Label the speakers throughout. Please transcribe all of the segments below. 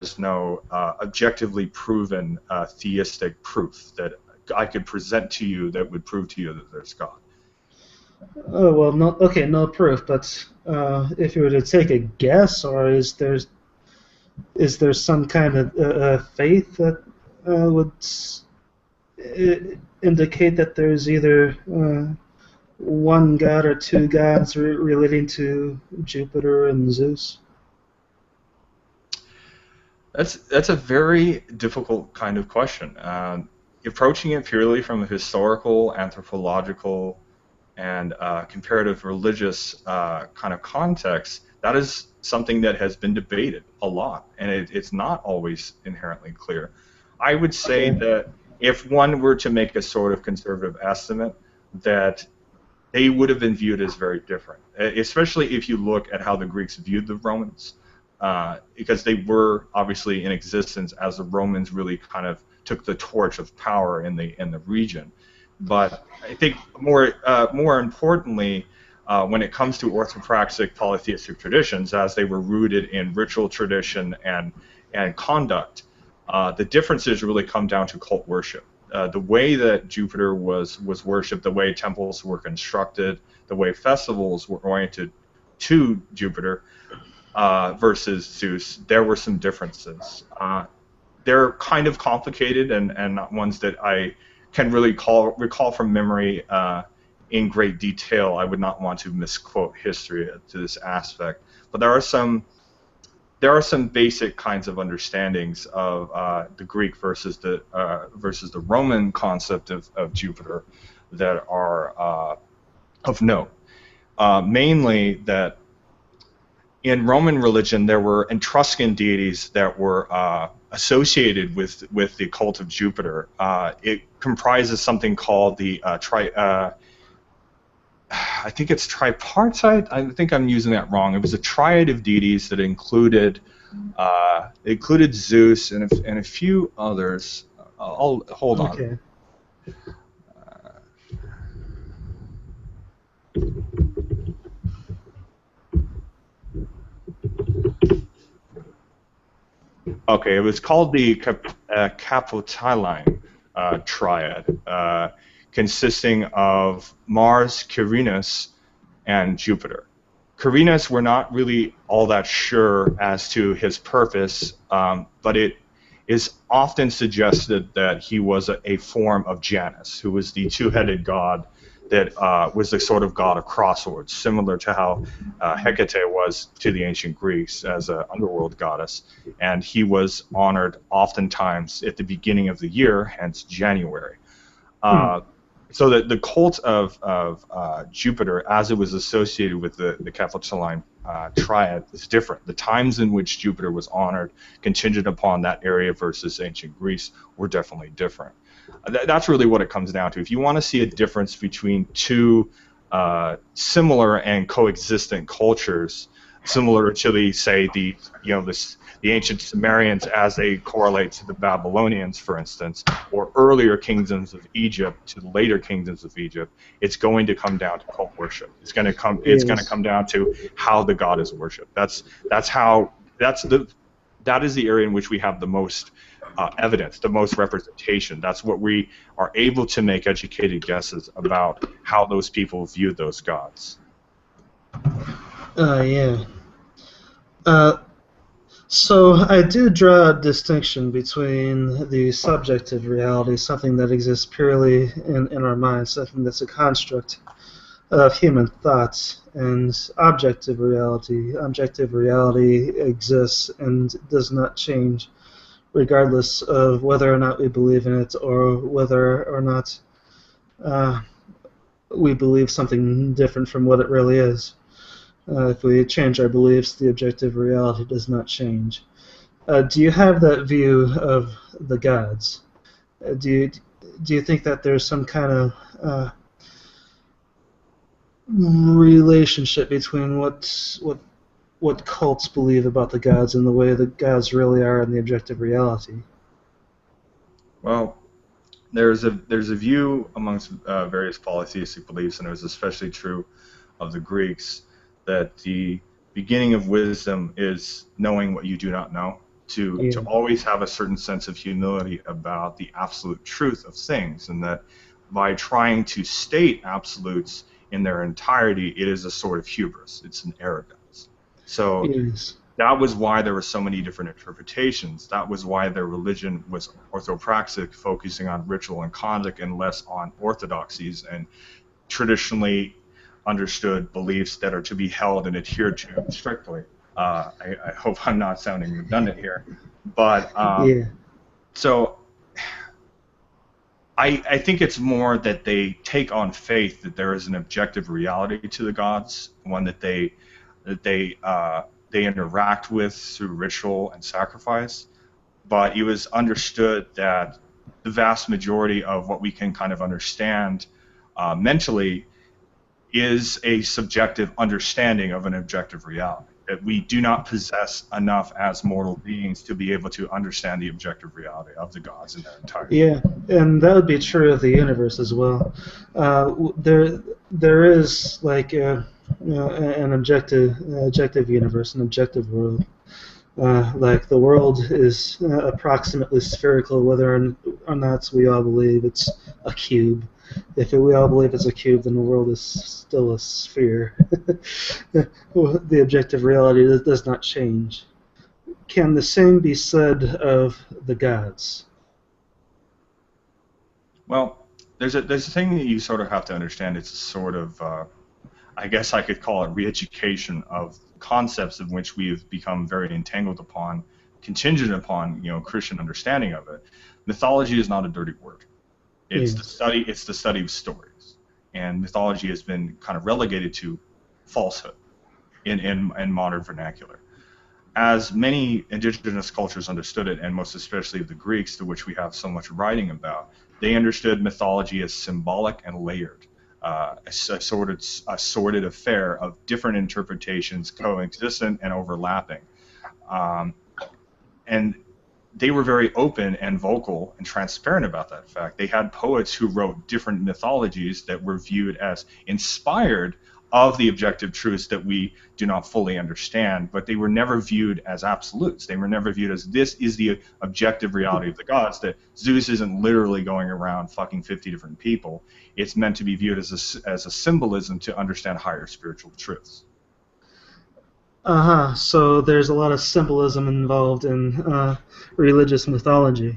Speaker 1: there's no objectively proven theistic proof that I could present to you that would prove to you that there's God.
Speaker 2: Oh well, no, okay, no proof. But if you were to take a guess, or is there some kind of faith that would indicate that there's either one god or two gods relating to Jupiter and Zeus?
Speaker 1: That's a very difficult kind of question. Approaching it purely from a historical, anthropological, and comparative religious kind of context, that is something that has been debated a lot, and it's not always inherently clear. I would say
Speaker 2: Okay.
Speaker 1: that if one were to make a sort of conservative estimate, that they would have been viewed as very different, especially if you look at how the Greeks viewed the Romans, because they were obviously in existence as the Romans really kind of took the torch of power in the region. But I think more importantly, when it comes to orthopraxic polytheistic traditions, as they were rooted in ritual tradition and conduct, the differences really come down to cult worship. The way that Jupiter was worshipped, the way temples were constructed, the way festivals were oriented to Jupiter versus Zeus, there were some differences. They're kind of complicated and not ones that I can really recall from memory in great detail. I would not want to misquote history to this aspect, but there are some basic kinds of understandings of the Greek versus the Roman concept of Jupiter that are of note. Mainly that in Roman religion there were Etruscan deities that were associated with the cult of Jupiter. It comprises something called the I think it's tripartite. I think I'm using that wrong. It was a triad of deities that included Zeus and a few others. I'll hold on.
Speaker 2: Okay.
Speaker 1: Okay, it was called the Capitoline triad, consisting of Mars, Quirinus, and Jupiter. Quirinus, we're not really all that sure as to his purpose, but it is often suggested that he was a form of Janus, who was the two-headed god that was the sort of god of crosswords, similar to how Hecate was to the ancient Greeks as an underworld goddess. And he was honored oftentimes at the beginning of the year, hence January.
Speaker 2: Hmm.
Speaker 1: So that the cult of Jupiter, as it was associated with the Capitoline triad, is different. The times in which Jupiter was honored, contingent upon that area versus ancient Greece, were definitely different. That's really what it comes down to. If you want to see a difference between two similar and coexistent cultures, similar to the ancient Sumerians as they correlate to the Babylonians, for instance, or earlier kingdoms of Egypt to later kingdoms of Egypt, it's going to come down to cult worship. It's going to
Speaker 2: Yes.
Speaker 1: come down to how the god is worshipped. That is the area in which we have the most evidence, the most representation. That's what we are able to make educated guesses about how those people viewed those gods.
Speaker 2: Yeah. Uh, so I do draw a distinction between the subjective reality, something that exists purely in our minds, something that's a construct of human thoughts, and objective reality. Objective reality exists and does not change, regardless of whether or not we believe in it or whether or not uh, we believe something different from what it really is. If we change our beliefs, the objective reality does not change. Do you have that view of the gods? Do you think that there's some kind of relationship between what cults believe about the gods and the way the gods really are in the objective reality?
Speaker 1: Well, there's a view amongst various polytheistic beliefs, and it was especially true of the Greeks, that the beginning of wisdom is knowing what you do not know. to always have a certain sense of humility about the absolute truth of things, and that by trying to state absolutes in their entirety, it is a sort of hubris. It's an arrogance. So that was why there were so many different interpretations. That was why their religion was orthopraxic, focusing on ritual and conduct and less on orthodoxies and traditionally understood beliefs that are to be held and adhered to strictly. I hope I'm not sounding redundant here, but so I think it's more that they take on faith that there is an objective reality to the gods, one that they interact with through ritual and sacrifice. But it was understood that the vast majority of what we can kind of understand mentally is a subjective understanding of an objective reality. That we do not possess enough as mortal beings to be able to understand the objective reality of the gods in their entirety.
Speaker 2: Yeah, and that would be true of the universe as well. There is like an objective universe, an objective world. Like the world is approximately spherical, whether or not we all believe it's a cube. If we all believe it's a cube, then the world is still a sphere. The objective reality does not change. Can the same be said of the gods?
Speaker 1: Well, there's a thing that you sort of have to understand. It's a sort of, I guess I could call it re-education of concepts of which we have become very entangled upon, contingent upon, Christian understanding of it. Mythology is not a dirty word. It's the study of stories, and mythology has been kind of relegated to falsehood in modern vernacular. As many indigenous cultures understood it, and most especially the Greeks, to which we have so much writing about, they understood mythology as symbolic and layered, a sorted affair of different interpretations, coexistent and overlapping. And they were very open and vocal and transparent about that fact. They had poets who wrote different mythologies that were viewed as inspired of the objective truths that we do not fully understand, but they were never viewed as absolutes. They were never viewed as this is the objective reality of the gods, that Zeus isn't literally going around fucking 50 different people. It's meant to be viewed as a symbolism to understand higher spiritual truths.
Speaker 2: So there's a lot of symbolism involved in religious mythology.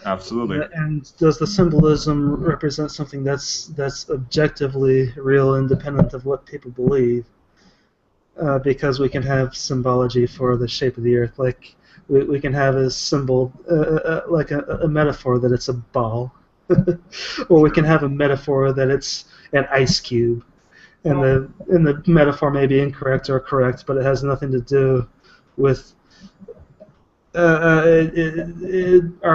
Speaker 1: Absolutely.
Speaker 2: And does the symbolism represent something that's objectively real, independent of what people believe? Because we can have symbology for the shape of the earth, like we can have a symbol, like a metaphor that it's a ball, or we can have a metaphor that it's an ice cube. And the metaphor may be incorrect or correct, but it has nothing to do with our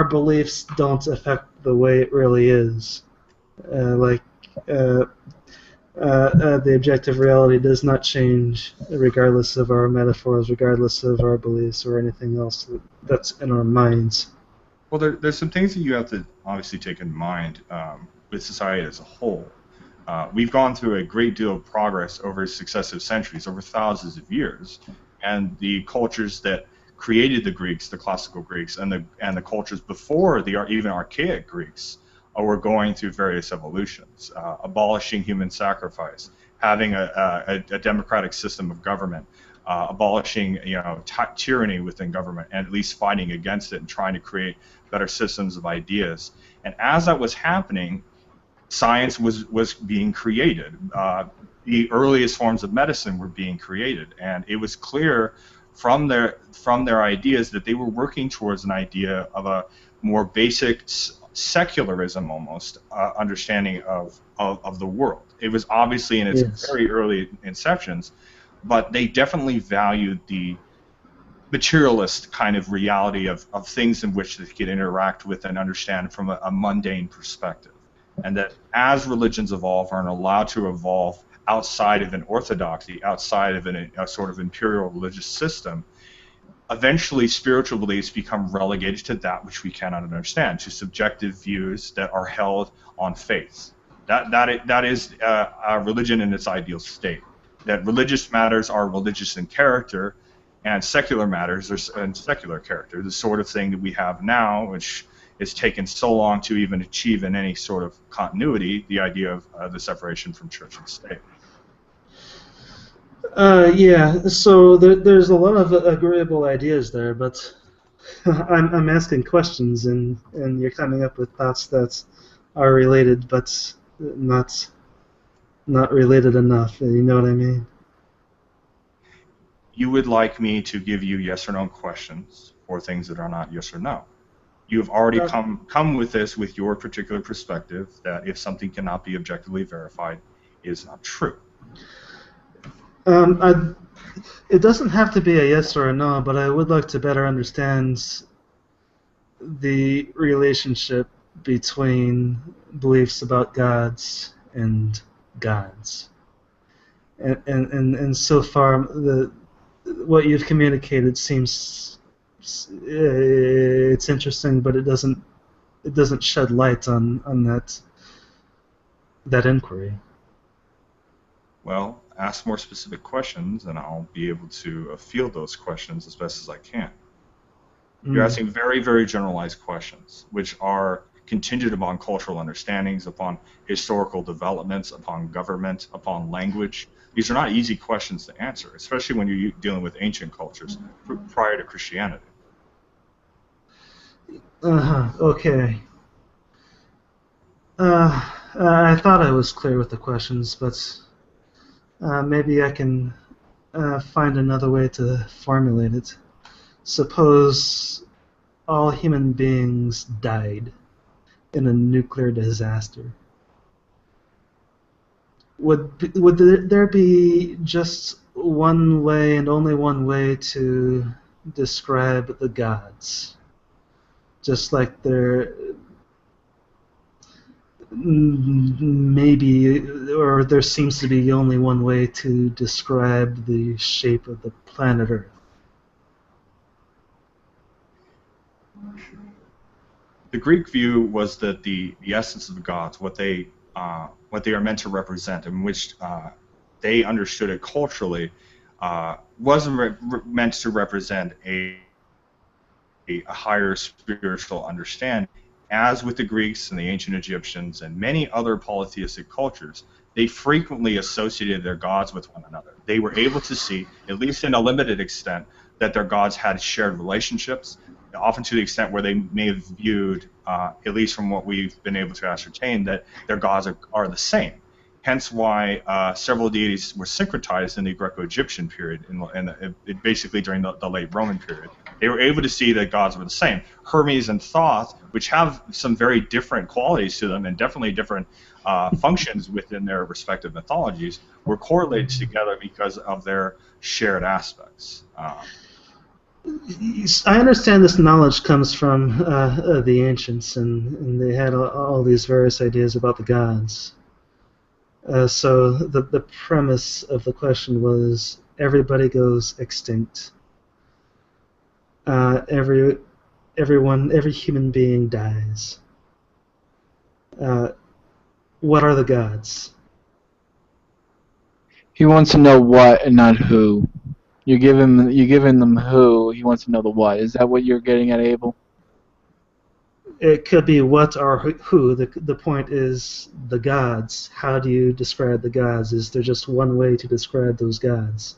Speaker 2: beliefs don't affect the way it really is. The objective reality does not change regardless of our metaphors, regardless of our beliefs or anything else that's in our minds.
Speaker 1: Well, there's some things that you have to obviously take in mind with society as a whole. We've gone through a great deal of progress over successive centuries, over thousands of years, and the cultures that created the Greeks, the classical Greeks, and the cultures before the even archaic Greeks were going through various evolutions, abolishing human sacrifice, having a democratic system of government, abolishing tyranny within government, and at least fighting against it and trying to create better systems of ideas. And as that was happening, science was being created. The earliest forms of medicine were being created, and it was clear from their ideas that they were working towards an idea of a more basic secularism, almost understanding of the world. It was obviously in its very early inceptions, but they definitely valued the materialist kind of reality of things in which they could interact with and understand from a mundane perspective. And that as religions evolve and are allowed to evolve outside of an orthodoxy, outside of a sort of imperial religious system, eventually spiritual beliefs become relegated to that which we cannot understand, to subjective views that are held on faith. That is a religion in its ideal state. That religious matters are religious in character, and secular matters and secular character, the sort of thing that we have now, which is taken so long to even achieve in any sort of continuity, the idea of the separation from church and state.
Speaker 2: Yeah, so there's a lot of agreeable ideas there, but I'm asking questions, and you're coming up with thoughts that are related, but not related enough. You know what I mean?
Speaker 1: You would like me to give you yes or no questions for things that are not yes or no. You've already come with this with your particular perspective that if something cannot be objectively verified, it is not true.
Speaker 2: It doesn't have to be a yes or a no, but I would like to better understand the relationship between beliefs about gods and gods. And so far, what you've communicated seems it's interesting, but it doesn't shed light on that inquiry.
Speaker 1: Well, ask more specific questions, and I'll be able to field those questions as best as I can. You're asking very, very generalized questions, which are contingent upon cultural understandings, upon historical developments, upon government, upon language. These are not easy questions to answer, especially when you're dealing with ancient cultures prior to Christianity.
Speaker 2: Okay. I thought I was clear with the questions, but maybe I can find another way to formulate it. Suppose all human beings died in a nuclear disaster. Would there be just one way and only one way to describe the gods? Just like there maybe, or there seems to be only one way to describe the shape of the planet Earth.
Speaker 1: The Greek view was that the essence of the gods, what they are meant to represent, in which they understood it culturally, wasn't meant to represent a higher spiritual understanding. As with the Greeks and the ancient Egyptians and many other polytheistic cultures, they frequently associated their gods with one another. They were able to see, at least in a limited extent, that their gods had shared relationships, often to the extent where they may have viewed, at least from what we've been able to ascertain, that their gods are the same. Hence why several deities were syncretized in the Greco-Egyptian period, and basically during the late Roman period. They were able to see that gods were the same. Hermes and Thoth, which have some very different qualities to them and definitely different functions within their respective mythologies, were correlated together because of their shared aspects.
Speaker 2: I understand this knowledge comes from the ancients, and they had all these various ideas about the gods. So the premise of the question was everybody goes extinct. Every human being dies. What are the gods?
Speaker 3: He wants to know what and not who. You're giving them who. He wants to know the what. Is that what you're getting at, Abel?
Speaker 2: It could be what or who. The point is the gods. How do you describe the gods? Is there just one way to describe those gods?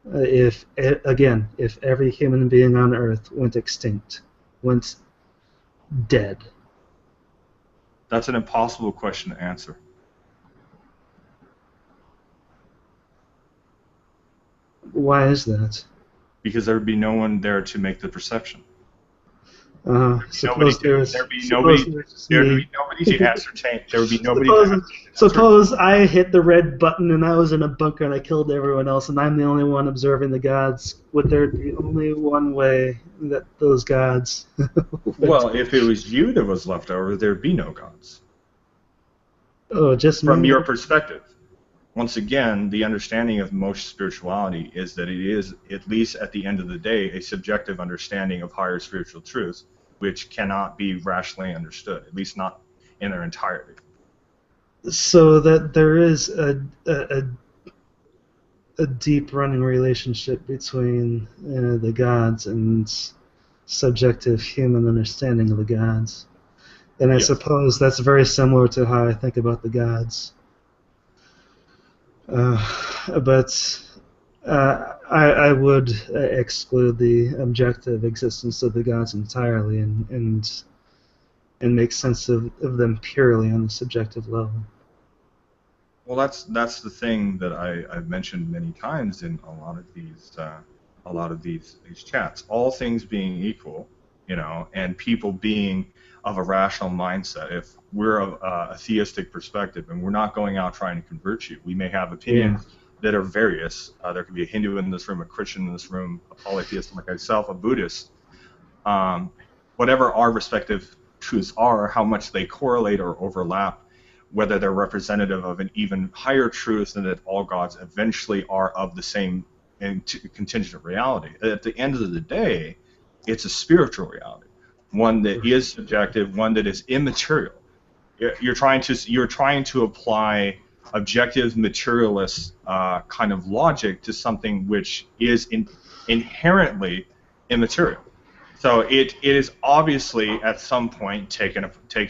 Speaker 2: If every human being on Earth went extinct, went dead.
Speaker 1: That's an impossible question to answer.
Speaker 2: Why is that?
Speaker 1: Because there would be no one there to make the perception.
Speaker 2: Suppose
Speaker 1: there would be nobody to ascertain. There would be nobody.
Speaker 2: Suppose I hit the red button and I was in a bunker and I killed everyone else and I'm the only one observing the gods. Would there be only one way that those gods?
Speaker 1: Well, if it was you that was left over, there'd be no gods.
Speaker 2: Oh, just
Speaker 1: from
Speaker 2: me?
Speaker 1: your perspective. Once again, the understanding of most spirituality is that it is, at least at the end of the day, a subjective understanding of higher spiritual truths, which cannot be rationally understood, at least not in their entirety.
Speaker 2: So that there is a a deep running relationship between the gods and subjective human understanding of the gods. And I
Speaker 1: Yes.
Speaker 2: suppose that's very similar to how I think about the gods. But I would exclude the objective existence of the gods entirely and make sense of them purely on the subjective level.
Speaker 1: Well, that's the thing that I've mentioned many times in a lot of these chats. All things being equal, and people being of a rational mindset. If we're a theistic perspective and we're not going out trying to convert you, we may have opinions that are various. There could be a Hindu in this room, a Christian in this room, a polytheist like myself, a Buddhist. Whatever our respective truths are, how much they correlate or overlap, whether they're representative of an even higher truth and that all gods eventually are of the same contingent reality. At the end of the day, it's a spiritual reality, one that is subjective, one that is immaterial. You're trying to apply objective materialist kind of logic to something which is inherently immaterial. So it is obviously at some point taken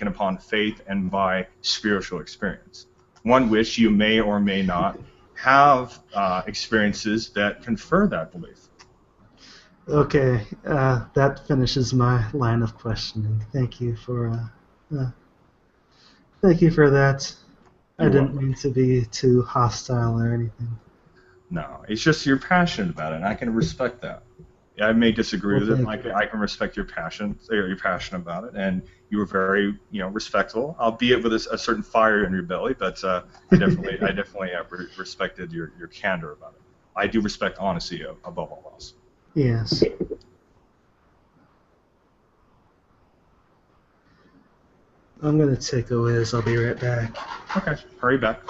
Speaker 1: upon faith and by spiritual experience, one which you may or may not have experiences that confer that belief.
Speaker 2: Okay, that finishes my line of questioning. Thank you for that. I
Speaker 1: You're
Speaker 2: didn't
Speaker 1: welcome.
Speaker 2: mean to be too hostile or anything.
Speaker 1: No, it's just you're passionate about it, and I can respect that. I may disagree
Speaker 2: Well,
Speaker 1: with it.
Speaker 2: thank you.
Speaker 1: I can respect your passion. You're passionate about it, and you were very, respectful, albeit with a certain fire in your belly. But I definitely respected your candor about it. I do respect honesty above all else.
Speaker 2: Yes. I'm gonna take a whiz. I'll be right back.
Speaker 1: Okay, hurry back.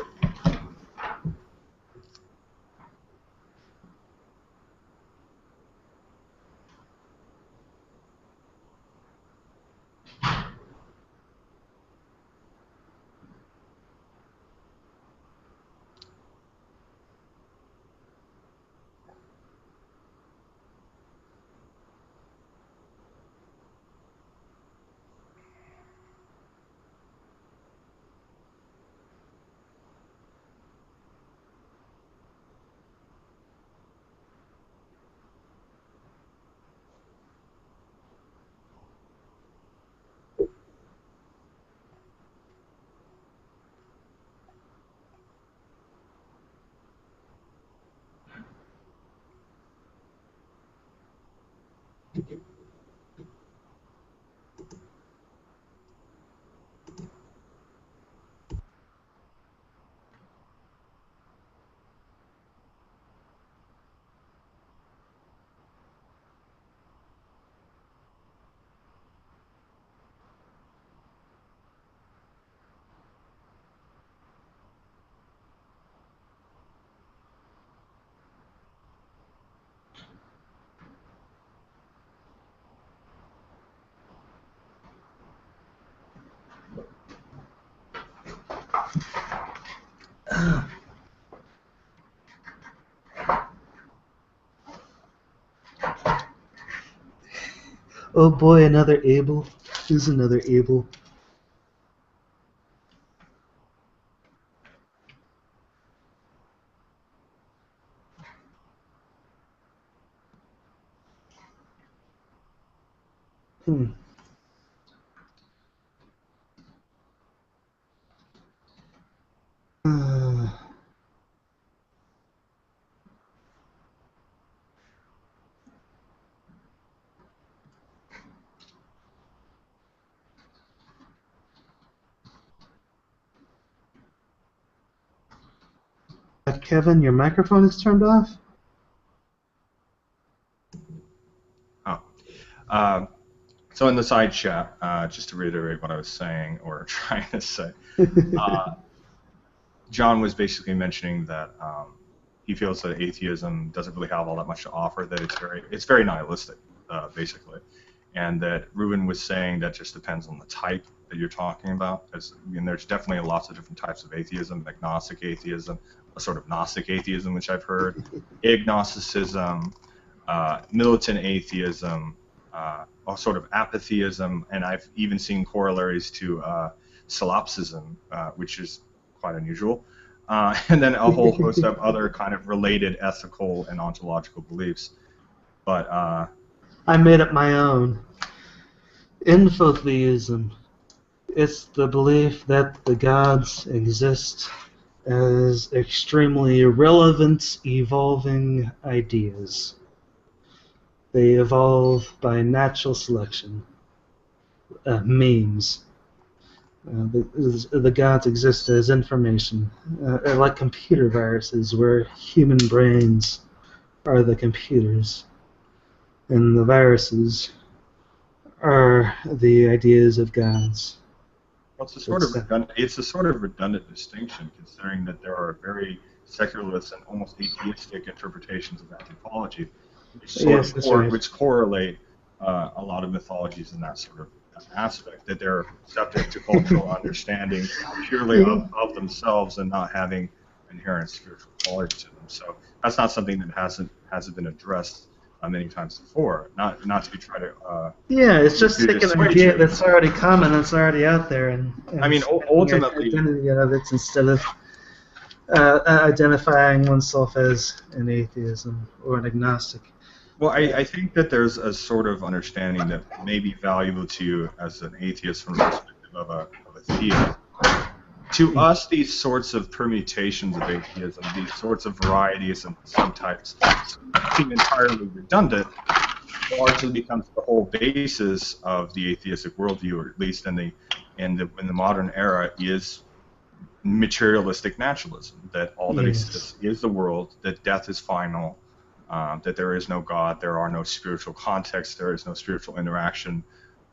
Speaker 2: Oh boy, another Abel. Who's another Abel? Hmm. Uh, Kevin, your microphone is turned off?
Speaker 1: Oh. So in the side chat, just to reiterate what I was saying or trying to say, John was basically mentioning that he feels that atheism doesn't really have all that much to offer. That it's very nihilistic, basically, and that Reuven was saying that just depends on the type that you're talking about. There's definitely lots of different types of atheism: agnostic atheism, a sort of Gnostic atheism, which I've heard, agnosticism, militant atheism, a sort of apatheism, and I've even seen corollaries to solipsism, which is quite unusual. And then a whole host of other kind of related ethical and ontological beliefs. But
Speaker 2: I made up my own. Infotheism. It's the belief that the gods exist as extremely relevant, evolving ideas. They evolve by natural selection. Memes. The gods exist as information, like computer viruses, where human brains are the computers, and the viruses are the ideas of gods.
Speaker 1: well, it's a sort of redundant distinction, considering that there are very secularist and almost atheistic interpretations of anthropology, which correlate a lot of mythologies in that sort of aspect, that they're subject to cultural understanding purely of themselves and not having inherent spiritual qualities to them. So that's not something that hasn't been addressed many times before. Not to try to.
Speaker 2: It's just taking an idea that's already common, that's already out there, and
Speaker 1: I mean, ultimately,
Speaker 2: identity of it instead of identifying oneself as an atheism or an agnostic.
Speaker 1: Well, I think that there's a sort of understanding that may be valuable to you as an atheist from the perspective of a theist. To us, these sorts of permutations of atheism, these sorts of varieties and subtypes, seem entirely redundant, largely becomes the whole basis of the atheistic worldview, or at least in the modern era, is materialistic naturalism, that all that exists is the world, that death is final, that there is no God, there are no spiritual contexts, there is no spiritual interaction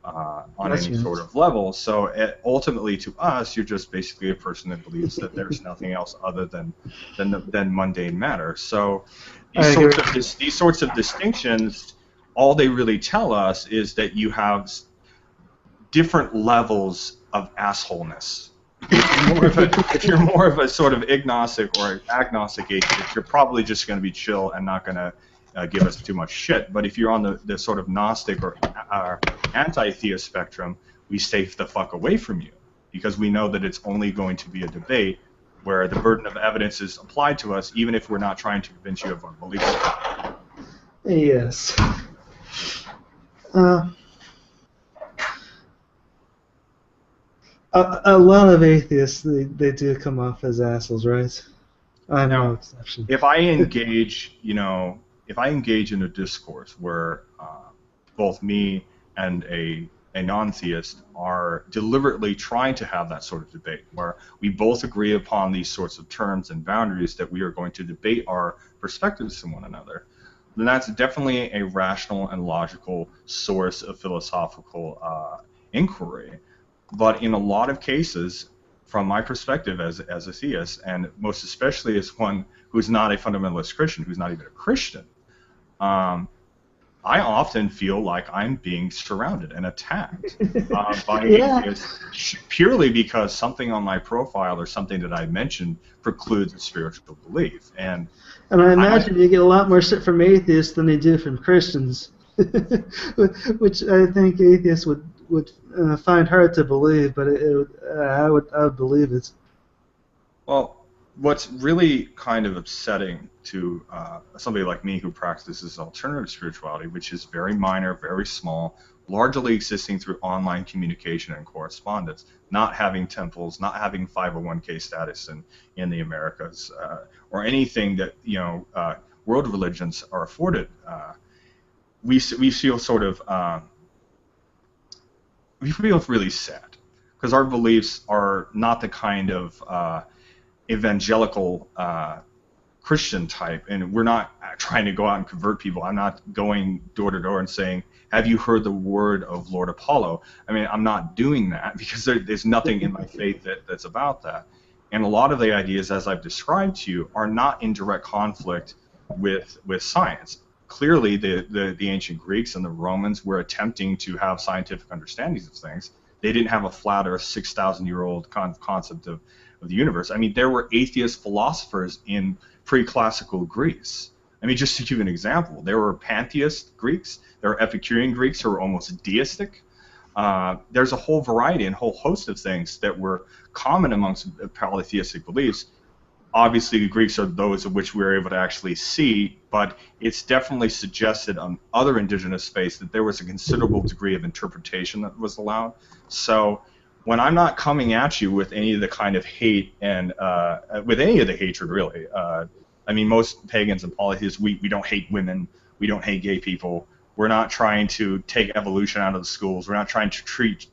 Speaker 1: on any sort of level. So ultimately, to us, you're just basically a person that believes that there's nothing else other than mundane matter. So these sorts of distinctions, all they really tell us is that you have different levels of assholeness. If you're more of a sort of agnostic or agnostic atheist, you're probably just going to be chill and not going to give us too much shit. But if you're on the sort of Gnostic or anti-theist spectrum, we stay the fuck away from you, because we know that it's only going to be a debate where the burden of evidence is applied to us, even if we're not trying to convince you of our beliefs.
Speaker 2: Yes. A lot of atheists, they do come off as assholes, right? I'm no exception.
Speaker 1: If I engage in a discourse where both me and a non-theist are deliberately trying to have that sort of debate, where we both agree upon these sorts of terms and boundaries that we are going to debate our perspectives from one another, then that's definitely a rational and logical source of philosophical inquiry. But in a lot of cases, from my perspective as a theist, and most especially as one who's not a fundamentalist Christian, who's not even a Christian, I often feel like I'm being surrounded and attacked by atheists, purely because something on my profile or something that I mentioned precludes a spiritual belief. And
Speaker 2: I imagine you get a lot more shit from atheists than they do from Christians, which I think atheists would find hard to believe, but I would believe it.
Speaker 1: Well, what's really kind of upsetting to somebody like me who practices alternative spirituality, which is very minor, very small, largely existing through online communication and correspondence, not having temples, not having 501k status in the Americas, or anything that world religions are afforded, we feel sort of we feel really sad, because our beliefs are not the kind of evangelical Christian type, and we're not trying to go out and convert people. I'm not going door to door and saying, have you heard the word of Lord Apollo? I mean, I'm not doing that, because there's nothing in my faith that's about that. And a lot of the ideas, as I've described to you, are not in direct conflict with science. Clearly, the ancient Greeks and the Romans were attempting to have scientific understandings of things. They didn't have a flat or a 6,000-year-old concept of the universe. I mean, there were atheist philosophers in pre-classical Greece. I mean, just to give you an example, there were pantheist Greeks, there were Epicurean Greeks who were almost deistic. There's a whole variety and whole host of things that were common amongst polytheistic beliefs. Obviously, the Greeks are those of which we're able to actually see, but it's definitely suggested on other indigenous faiths that there was a considerable degree of interpretation that was allowed. So when I'm not coming at you with any of the kind of hate and with any of the hatred, really, I mean, most pagans and polytheists, we don't hate women, we don't hate gay people. We're not trying to take evolution out of the schools. We're not trying to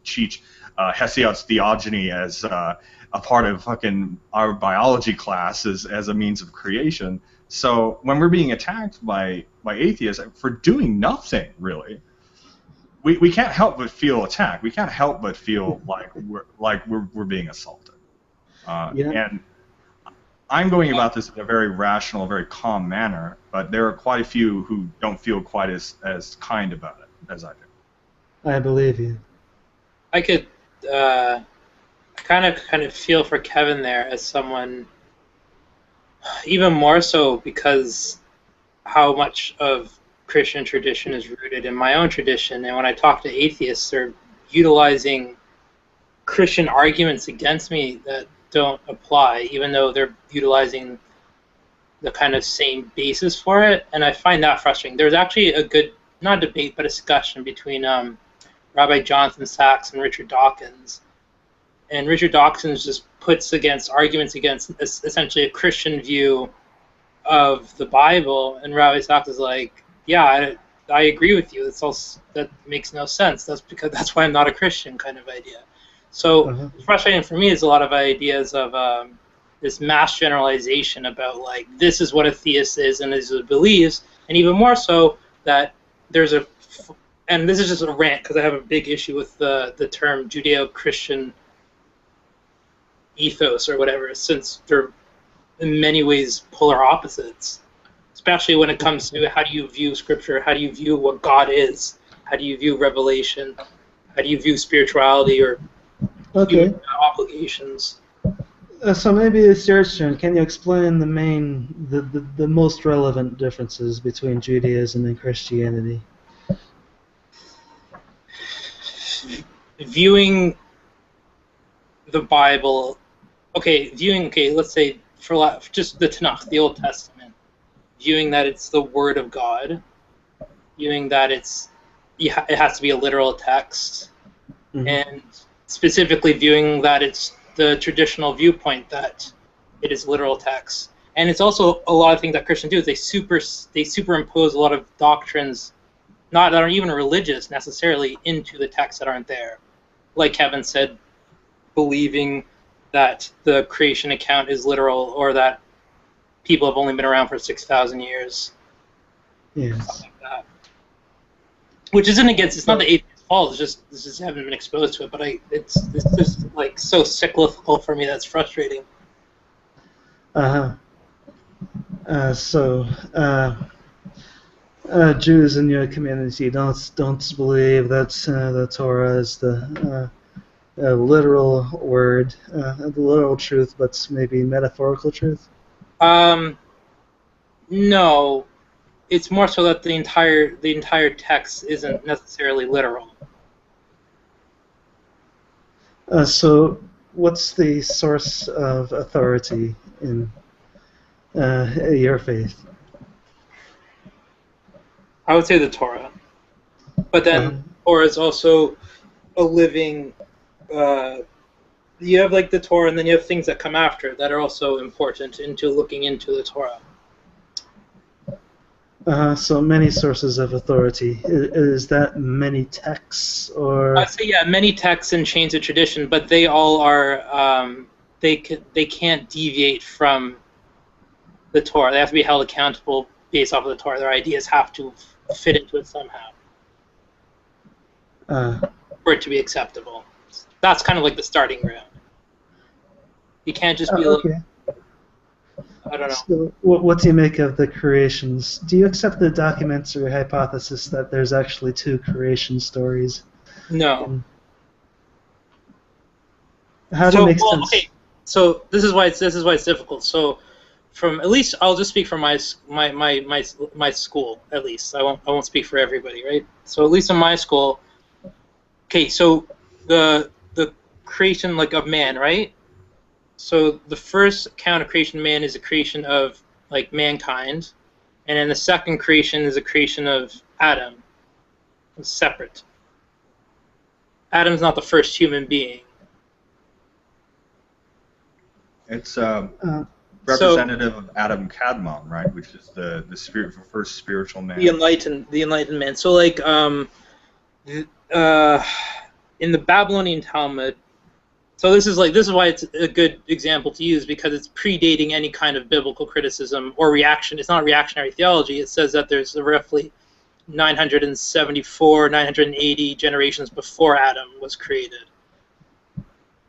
Speaker 1: teach Hesiod's theogony as a part of fucking our biology classes as a means of creation. So when we're being attacked by atheists for doing nothing, really, we can't help but feel attacked. We can't help but feel like we're being assaulted. And I'm going about this in a very rational, very calm manner, but there are quite a few who don't feel quite as kind about it as I do.
Speaker 2: I believe you.
Speaker 4: I could kind of feel for Kevin there as someone, even more so because how much of Christian tradition is rooted in my own tradition, and when I talk to atheists, they're utilizing Christian arguments against me that don't apply, even though they're utilizing the kind of same basis for it, and I find that frustrating. There's actually a good, not debate, but a discussion between Rabbi Jonathan Sachs and Richard Dawkins. And Richard Dawkins just puts arguments against essentially a Christian view of the Bible, and Rabbi Sachs is like, yeah, I agree with you. That makes no sense. That's why I'm not a Christian kind of idea. So frustrating for me is a lot of ideas of this mass generalization about like this is what a theist is and this is what it believes, and even more so that there's and this is just a rant because I have a big issue with the term Judeo-Christian ethos or whatever, since they're in many ways polar opposites, especially when it comes to how do you view Scripture, how do you view what God is, how do you view revelation, how do you view spirituality or obligations.
Speaker 2: So maybe it's your turn. Can you explain the most relevant differences between Judaism and Christianity?
Speaker 4: Viewing the Bible, let's say for just the Tanakh, the Old Testament, viewing that it's the Word of God, viewing that it has to be a literal text, and specifically viewing that it's the traditional viewpoint that it is literal text. And it's also a lot of things that Christians do is they superimpose a lot of doctrines, not that aren't even religious necessarily, into the texts that aren't there. Like Kevin said, believing that the creation account is literal, or that people have only been around for 6,000 years.
Speaker 2: Yes.
Speaker 4: Something like that. Which isn't against, it's not the atheist fault, it's just haven't been exposed to it, but it's just like so cyclical for me that's frustrating.
Speaker 2: Jews in your community don't believe that the Torah is the literal word, the literal truth, but maybe metaphorical truth?
Speaker 4: No, it's more so that the entire text isn't necessarily literal.
Speaker 2: So, what's the source of authority in your faith?
Speaker 4: I would say the Torah, but then Torah is also a living. You have like the Torah, and then you have things that come after that are also important into looking into the Torah.
Speaker 2: So many sources of authority. Is that many texts, or?
Speaker 4: I'd say many texts and chains of tradition, but they all are they can't deviate from the Torah. They have to be held accountable based off of the Torah. Their ideas have to fit into it somehow for it to be acceptable. That's kind of like the starting ground. You can't just be I don't know.
Speaker 2: So what do you make of the creations? Do you accept the documentary hypothesis that there's actually two creation stories?
Speaker 4: No.
Speaker 2: How do it make sense?
Speaker 4: Okay. So this is why it's difficult. So, from at least I'll just speak for my school at least. I won't speak for everybody, right? So at least in my school, okay. So the creation like of man, right? So the first account of creation of man is a creation of like mankind, and then the second creation is a creation of Adam. It's separate. Adam's not the first human being.
Speaker 1: It's representative of Adam Kadmon, right? Which is the first spiritual man.
Speaker 4: The enlightened man. So like in the Babylonian Talmud. So this is why it's a good example to use, because it's predating any kind of biblical criticism or reaction. It's not reactionary theology. It says that there's roughly 974, 980 generations before Adam was created.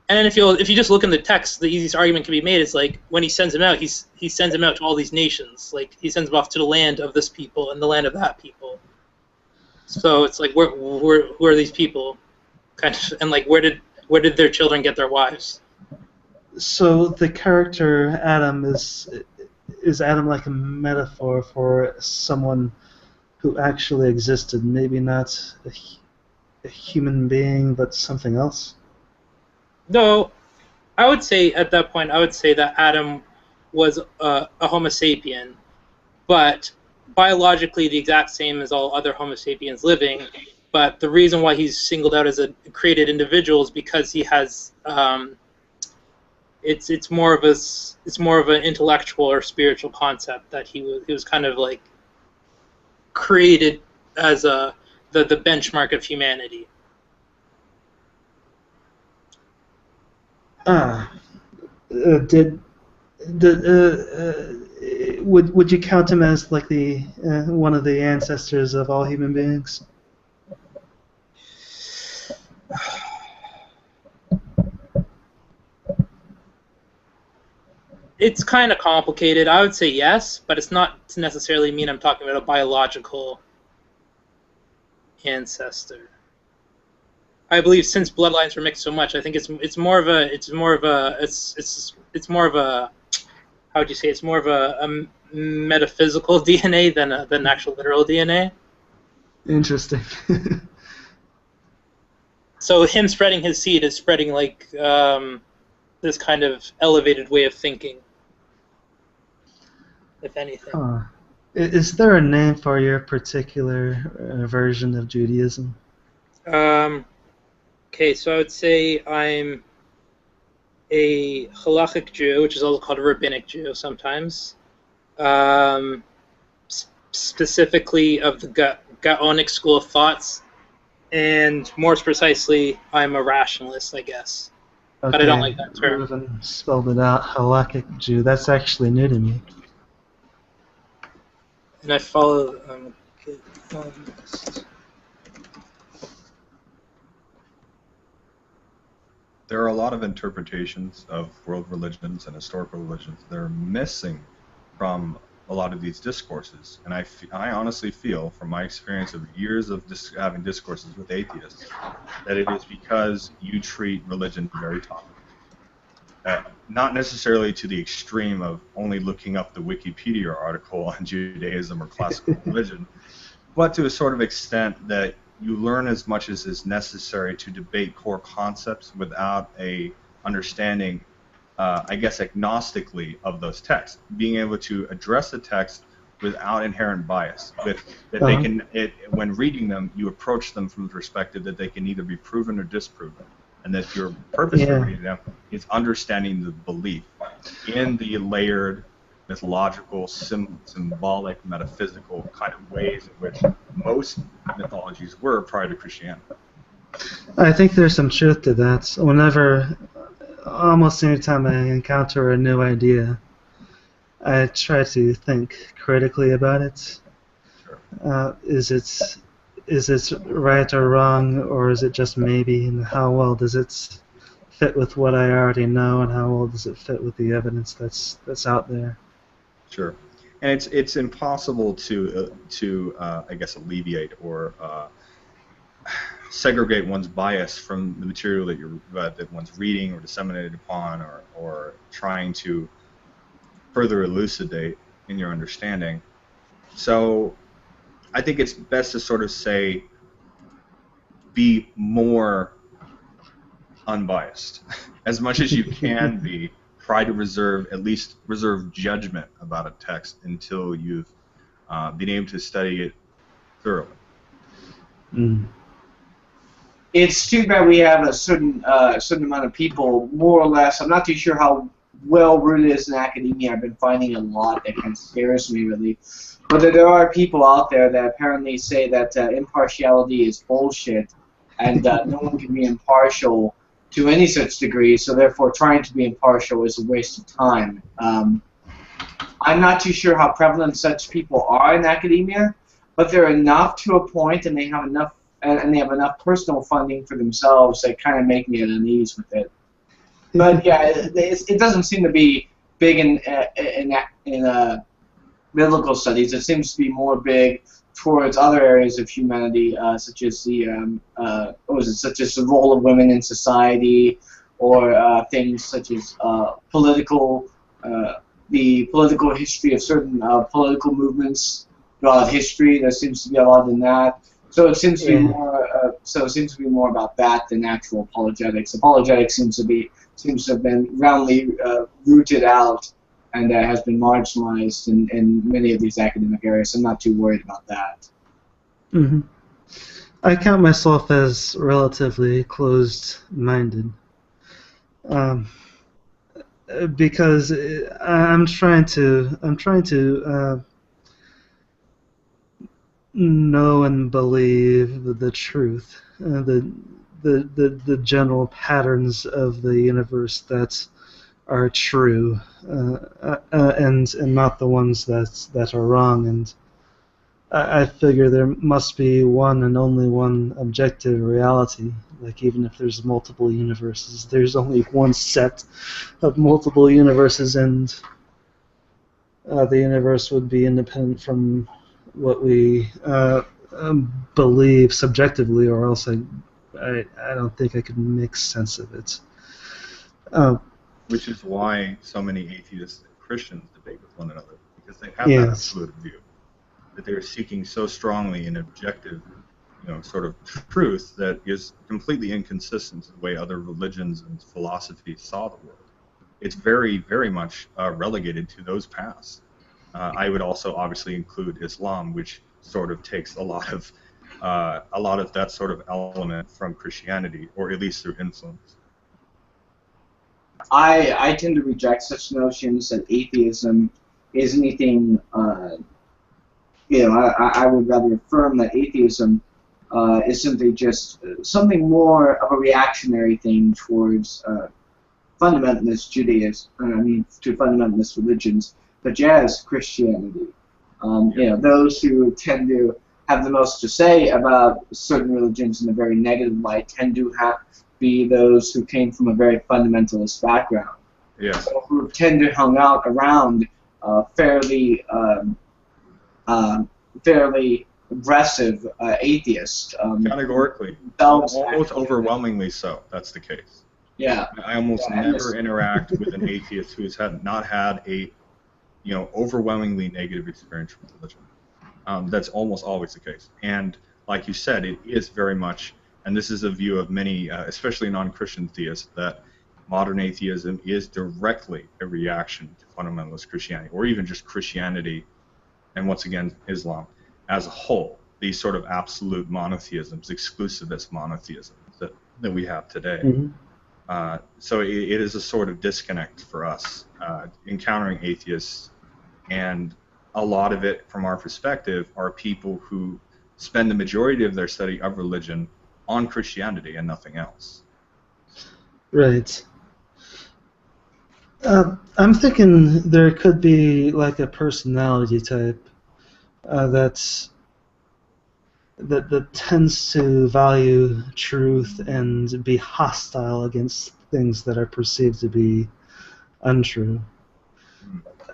Speaker 4: And then if you just look in the text, the easiest argument can be made is like when he sends him out, he sends him out to all these nations. Like he sends him off to the land of this people and the land of that people. So it's like who are these people? Kind of, and like where did their children get their wives?
Speaker 2: So the character Adam is Adam like a metaphor for someone who actually existed, maybe not a human being, but something else?
Speaker 4: No, I would say at that point, that Adam was a Homo sapien, but biologically the exact same as all other Homo sapiens living. But the reason why he's singled out as a created individual is because he has it's more of an intellectual or spiritual concept that he was kind of like created as the benchmark of humanity.
Speaker 2: Would you count him as like the one of the ancestors of all human beings?
Speaker 4: It's kind of complicated. I would say yes, but it's not to necessarily mean I'm talking about a biological ancestor. I believe since bloodlines were mixed so much, I think it's more of a how would you say, it's more of a metaphysical DNA than actual literal DNA.
Speaker 2: Interesting.
Speaker 4: So him spreading his seed is spreading like this kind of elevated way of thinking, if anything.
Speaker 2: Is there a name for your particular version of Judaism?
Speaker 4: Okay, so I would say I'm a halachic Jew, which is also called a rabbinic Jew sometimes. Specifically of the Gaonic school of thoughts, and more precisely, I'm a rationalist, I guess.
Speaker 2: Okay.
Speaker 4: But I don't like that term.
Speaker 2: Reuven spelled it out, halachic Jew. That's actually new to me.
Speaker 4: And I follow.
Speaker 1: There are a lot of interpretations of world religions and historical religions that are missing from a lot of these discourses. And I honestly feel, from my experience of years of having discourses with atheists, that it is because you treat religion very topically. Not necessarily to the extreme of only looking up the Wikipedia article on Judaism or classical religion, but to a sort of extent that you learn as much as is necessary to debate core concepts without a understanding, I guess, agnostically of those texts. Being able to address the text without inherent bias, that they can, when reading them, you approach them from the perspective that they can either be proven or disproven, and that your purpose for reading them is understanding the belief in the layered, mythological, symbolic, metaphysical kind of ways in which most mythologies were prior to Christianity.
Speaker 2: I think there's some truth to that. Almost any time I encounter a new idea, I try to think critically about it.
Speaker 1: Sure.
Speaker 2: Is it right or wrong, or is it just maybe? And how well does it fit with what I already know, and how well does it fit with the evidence that's out there?
Speaker 1: Sure, and it's impossible to I guess alleviate or segregate one's bias from the material that one's reading or disseminated upon, or trying to further elucidate in your understanding. So I think it's best to sort of say, be more unbiased as much as you can be. Try to at least reserve judgment about a text until you've been able to study it thoroughly.
Speaker 5: It's too bad we have a certain amount of people, more or less. I'm not too sure how well rooted it is in academia. I've been finding a lot that kind of scares me, really. But there are people out there that apparently say that impartiality is bullshit, and no one can be impartial to any such degree, so therefore trying to be impartial is a waste of time. I'm not too sure how prevalent such people are in academia, but they're enough to a point, and they have enough personal funding for themselves that kind of make me at unease with it. But yeah, it doesn't seem to be big in biblical studies. It seems to be more big towards other areas of humanity, such as the role of women in society, or things such as the political history of certain political movements throughout history. There seems to be a lot in that. So it seems to be more about that than actual apologetics. Apologetics seems to have been roundly rooted out, and has been marginalized in many of these academic areas. I'm not too worried about that.
Speaker 2: Mm-hmm. I count myself as relatively closed-minded, because I'm trying to know and believe the truth, the general patterns of the universe that are true, and not the ones that are wrong. And I figure there must be one and only one objective reality. Like, even if there's multiple universes, there's only one set of multiple universes, and the universe would be independent from what we believe subjectively, or else I don't think I could make sense of it.
Speaker 1: Which is why so many atheists and Christians debate with one another, because they have that absolute view, that they are seeking so strongly an objective, sort of truth that is completely inconsistent with the way other religions and philosophies saw the world. It's very, very much relegated to those paths. I would also obviously include Islam, which sort of takes a lot of that sort of element from Christianity, or at least through influence.
Speaker 5: I tend to reject such notions that atheism is anything. I would rather affirm that atheism is simply just something more of a reactionary thing towards fundamentalist Judaism. To fundamentalist religions, such as Christianity. Those who tend to have the most to say about certain religions in a very negative light tend to be those who came from a very fundamentalist background.
Speaker 1: Yes.
Speaker 5: So who tend to hang out around fairly aggressive atheists.
Speaker 1: Categorically. Almost overwhelmingly so. That's the case.
Speaker 5: Yeah.
Speaker 1: I almost never interact with an atheist who has not had a overwhelmingly negative experience with religion. That's almost always the case. And like you said, it is very much, and this is a view of many, especially non-Christian theists, that modern atheism is directly a reaction to fundamentalist Christianity, or even just Christianity, and once again, Islam as a whole. These sort of absolute monotheisms, exclusivist monotheisms that we have today.
Speaker 2: Mm-hmm.
Speaker 1: So it is a sort of disconnect for us encountering atheists, and a lot of it, from our perspective, are people who spend the majority of their study of religion on Christianity and nothing else.
Speaker 2: Right. I'm thinking there could be like a personality type that tends to value truth and be hostile against things that are perceived to be untrue.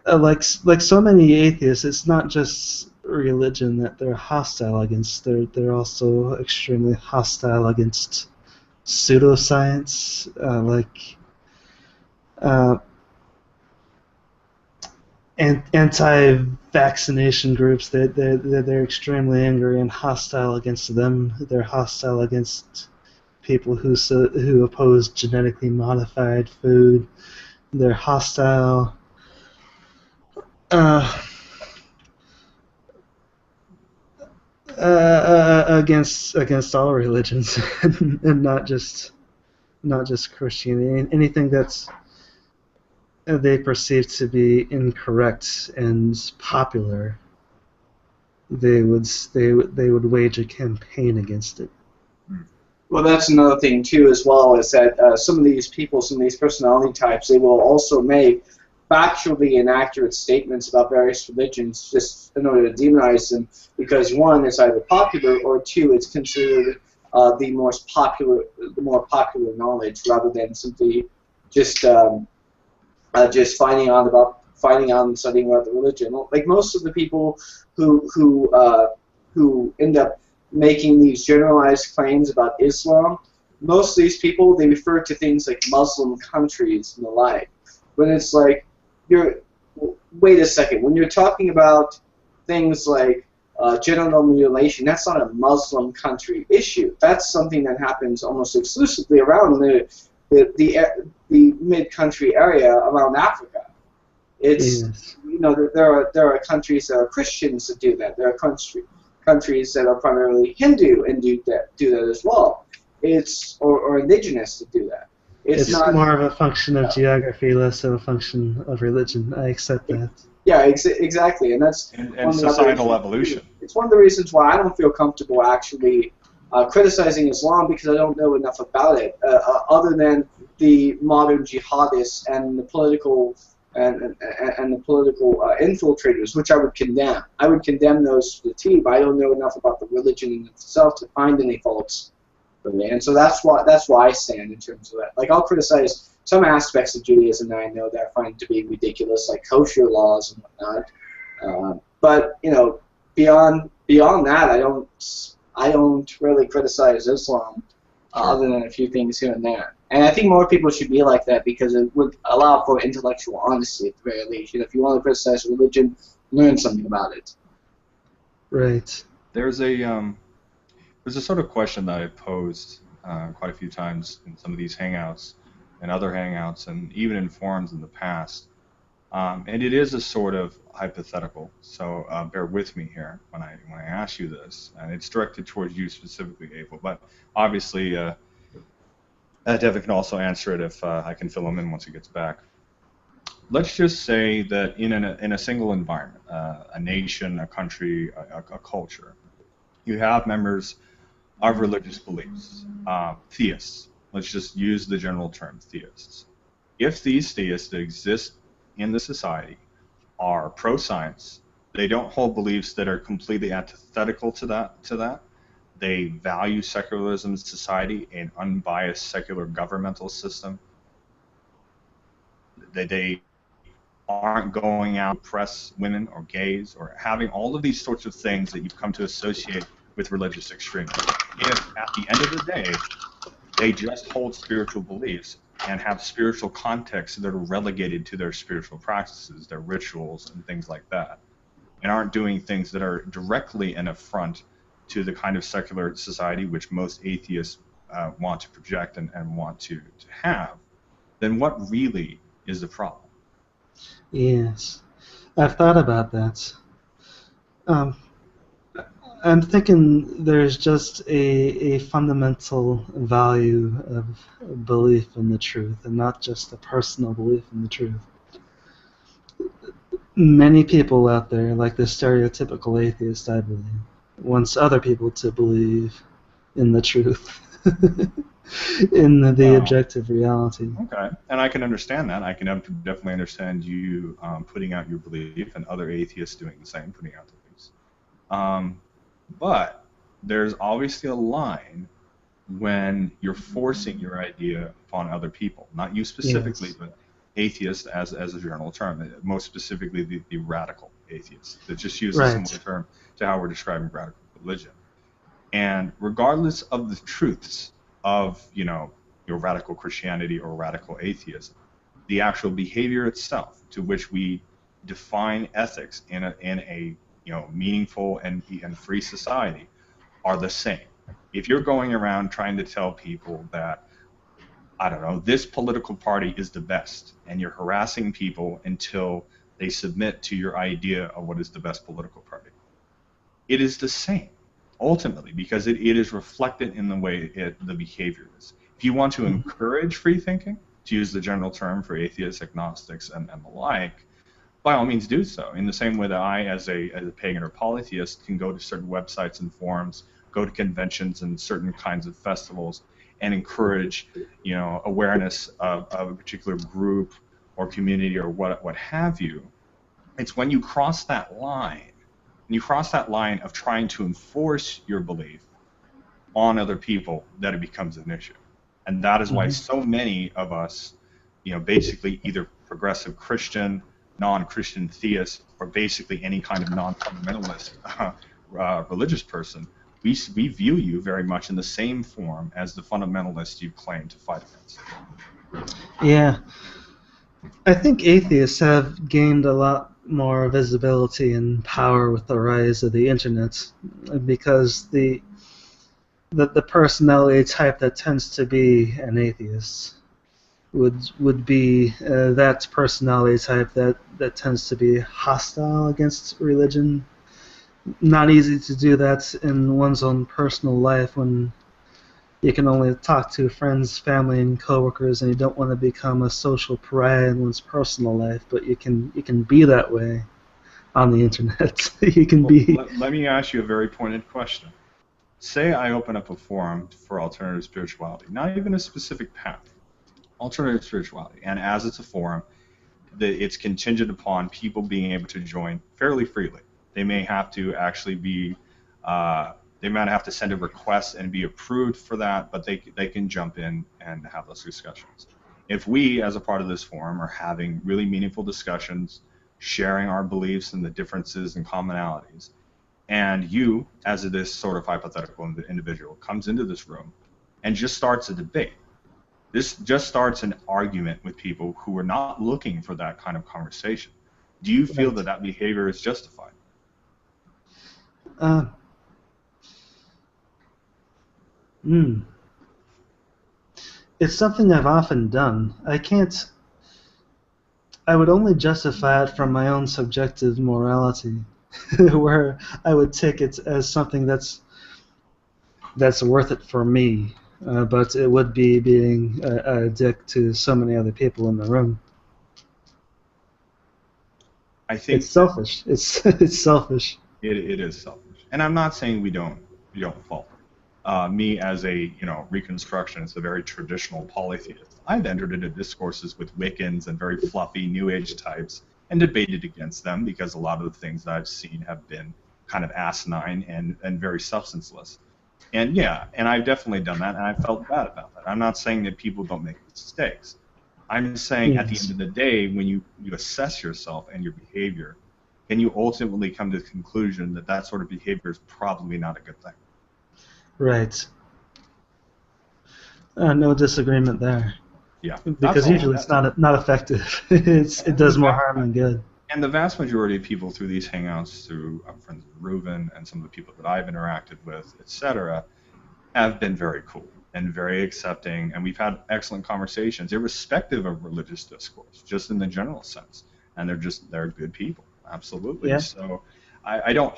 Speaker 2: Like so many atheists, it's not just religion that they're hostile against. They're also extremely hostile against pseudoscience, uh, anti-vaccination groups. They're extremely angry and hostile against them. They're hostile against people who oppose genetically modified food. They're hostile against all religions, and not just Christianity. Anything that's they perceive to be incorrect and popular, they would wage a campaign against it.
Speaker 5: Well, that's another thing too, as well, is that some of these people, some of these personality types, they will also make factually inaccurate statements about various religions just in order to demonize them, because one, it's either popular, or two, it's considered the more popular knowledge, rather than simply just finding out and studying about the religion. Like most of the people who end up making these generalized claims about Islam, most of these people, they refer to things like Muslim countries and the like. When it's like, wait a second, when you're talking about things like genital mutilation, that's not a Muslim country issue. That's something that happens almost exclusively around the mid-country area around Africa. It's,
Speaker 2: Yes.
Speaker 5: There are countries that are Christians that do that. There are countries that are primarily Hindu and do that as well. Or indigenous to do that. It's not
Speaker 2: more of a function of geography, less of a function of religion. I accept that.
Speaker 5: Yeah, exactly, and that's
Speaker 1: and societal evolution.
Speaker 5: It's one of the reasons why I don't feel comfortable actually criticizing Islam, because I don't know enough about it, other than the modern jihadists and the political infiltrators, which I would condemn. I would condemn those to the T, but I don't know enough about the religion in itself to find any faults. And so that's why I stand in terms of that. Like, I'll criticize some aspects of Judaism that I know that I find to be ridiculous, like kosher laws and whatnot. But beyond that, I don't really criticize Islam, other than a few things here and there. And I think more people should be like that, because it would allow for intellectual honesty at the very least. If you want to criticize religion, learn something about it.
Speaker 2: Right.
Speaker 1: There's a sort of question that I've posed quite a few times in some of these hangouts and other hangouts, and even in forums in the past. And it is a sort of hypothetical, so bear with me here when I ask you this, and it's directed towards you specifically, Abel. But obviously, Devin can also answer it if I can fill him in once he gets back. Let's just say that in a single environment, a nation, a country, a culture, you have members of religious beliefs, theists. Let's just use the general term theists. If these theists that exist in the society are pro-science, they don't hold beliefs that are completely antithetical to that. They value secularism in society, an unbiased secular governmental system. They aren't going out to oppress women or gays or having all of these sorts of things that you've come to associate with religious extremism. If at the end of the day they just hold spiritual beliefs and have spiritual contexts that are relegated to their spiritual practices, their rituals and things like that, and aren't doing things that are directly an affront to the kind of secular society which most atheists want to project and want to have, then what really is the problem?
Speaker 2: Yes. I've thought about that. I'm thinking there's just a fundamental value of belief in the truth, and not just a personal belief in the truth. Many people out there, like the stereotypical atheist, I believe, wants other people to believe in the truth, in the objective reality.
Speaker 1: Okay, and I can understand that. I can definitely understand you putting out your belief, and other atheists doing the same, putting out their beliefs. But there's obviously a line when you're forcing your idea upon other people, not you specifically,
Speaker 2: Yes.
Speaker 1: but atheists as a general term, most specifically the radical. atheists. That just use a similar term to how we're describing radical religion. And regardless of the truths of, your radical Christianity or radical atheism, the actual behavior itself to which we define ethics in a meaningful and free society are the same. If you're going around trying to tell people that, I don't know, this political party is the best, and you're harassing people until they submit to your idea of what is the best political party, it is the same, ultimately, because it is reflected in the way the behavior is. If you want to encourage free thinking, to use the general term for atheists, agnostics, and the like, by all means do so. In the same way that I, as a pagan or polytheist, can go to certain websites and forums, go to conventions and certain kinds of festivals, and encourage, awareness of a particular group or community or what have you. It's when you cross that line, of trying to enforce your belief on other people, that it becomes an issue. And that is why so many of us, basically either progressive Christian, non-Christian theists, or basically any kind of non-fundamentalist religious person, we view you very much in the same form as the fundamentalists you claim to fight against.
Speaker 2: Yeah. I think atheists have gained a lot more visibility and power with the rise of the internet, because the personality type that tends to be an atheist would be that personality type that tends to be hostile against religion. Not easy to do that in one's own personal life when you can only talk to friends, family, and coworkers, and you don't want to become a social pariah in one's personal life, but you can be that way on the internet. You can be.
Speaker 1: Let me ask you a very pointed question. Say I open up a forum for alternative spirituality, not even a specific path, alternative spirituality, and as it's a forum, it's contingent upon people being able to join fairly freely. They may have to actually be, they might have to send a request and be approved for that, but they can jump in and have those discussions. If we, as a part of this forum, are having really meaningful discussions, sharing our beliefs and the differences and commonalities, and you, as this sort of hypothetical individual, comes into this room and just starts a debate, this just starts an argument with people who are not looking for that kind of conversation, do you feel that behavior is justified?
Speaker 2: It's something I've often done. I would only justify it from my own subjective morality, where I would take it as something that's worth it for me, but it would be being a dick to so many other people in the room.
Speaker 1: I think
Speaker 2: it's selfish. It's selfish.
Speaker 1: It is selfish, and I'm not saying we don't fall. Me as a Reconstructionist, a very traditional polytheist, I've entered into discourses with Wiccans and very fluffy New Age types and debated against them because a lot of the things that I've seen have been kind of asinine and very substanceless. And yeah, and I've definitely done that, and I felt bad about that. I'm not saying that people don't make mistakes. I'm saying at the end of the day, when you assess yourself and your behavior, can you ultimately come to the conclusion that that sort of behavior is probably not a good thing?
Speaker 2: Right. No disagreement there.
Speaker 1: Yeah.
Speaker 2: Because usually it's not effective. It does more harm than good.
Speaker 1: And the vast majority of people through these hangouts, through our friends Reuven and some of the people that I've interacted with, etc., have been very cool and very accepting, and we've had excellent conversations, irrespective of religious discourse, just in the general sense. And they're good people, absolutely.
Speaker 2: Yeah.
Speaker 1: So I don't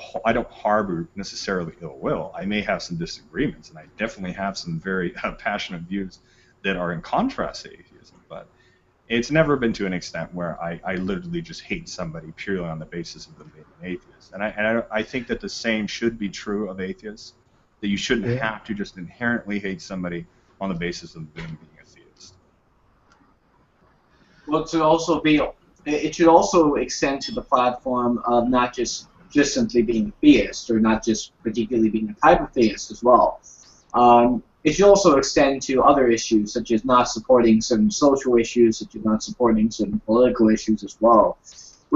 Speaker 1: harbor necessarily ill will. I may have some disagreements, and I definitely have some very passionate views that are in contrast to atheism, but it's never been to an extent where I literally just hate somebody purely on the basis of them being an atheist. And I think that the same should be true of atheists, that you shouldn't have to just inherently hate somebody on the basis of them being a theist.
Speaker 5: Well, it should also extend to the platform of not just simply being a theist, or not just particularly being a type of theist as well. It should also extend to other issues, such as not supporting certain social issues, such as not supporting certain political issues as well.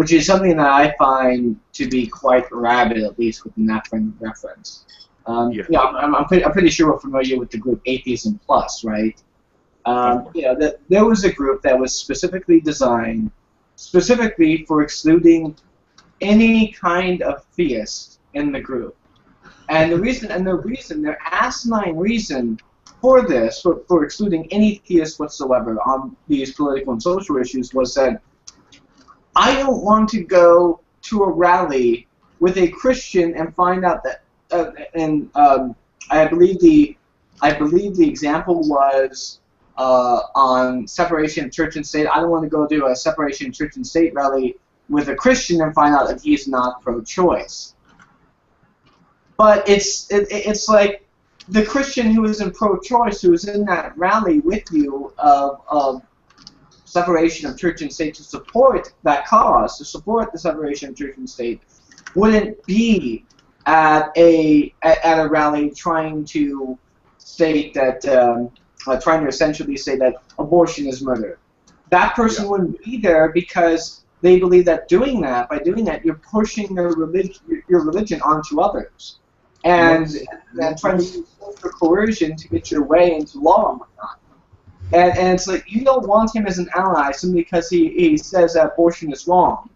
Speaker 5: which is something that I find to be quite rabid, at least within that frame of reference. Yeah, I'm pretty sure we're familiar with the group Atheism Plus, right? There was a group that was specifically designed specifically for excluding any kind of theist in the group. And their asinine reason for this, for excluding any theist whatsoever on these political and social issues, was that I don't want to go to a rally with a Christian and find out that, I believe the example was on separation of church and state. I don't want to go to a separation of church and state rally with a Christian and find out that he's not pro-choice. But it's like the Christian who is in pro-choice, who is in that rally with you of separation of church and state to support that cause, to support the separation of church and state, wouldn't be at a rally trying to state that, trying to essentially say that abortion is murder. That person wouldn't be there because they believe that by doing that, you're pushing your religion onto others. And trying to use social coercion to get your way into law and whatnot. And it's like, you don't want him as an ally simply because he says that abortion is wrong,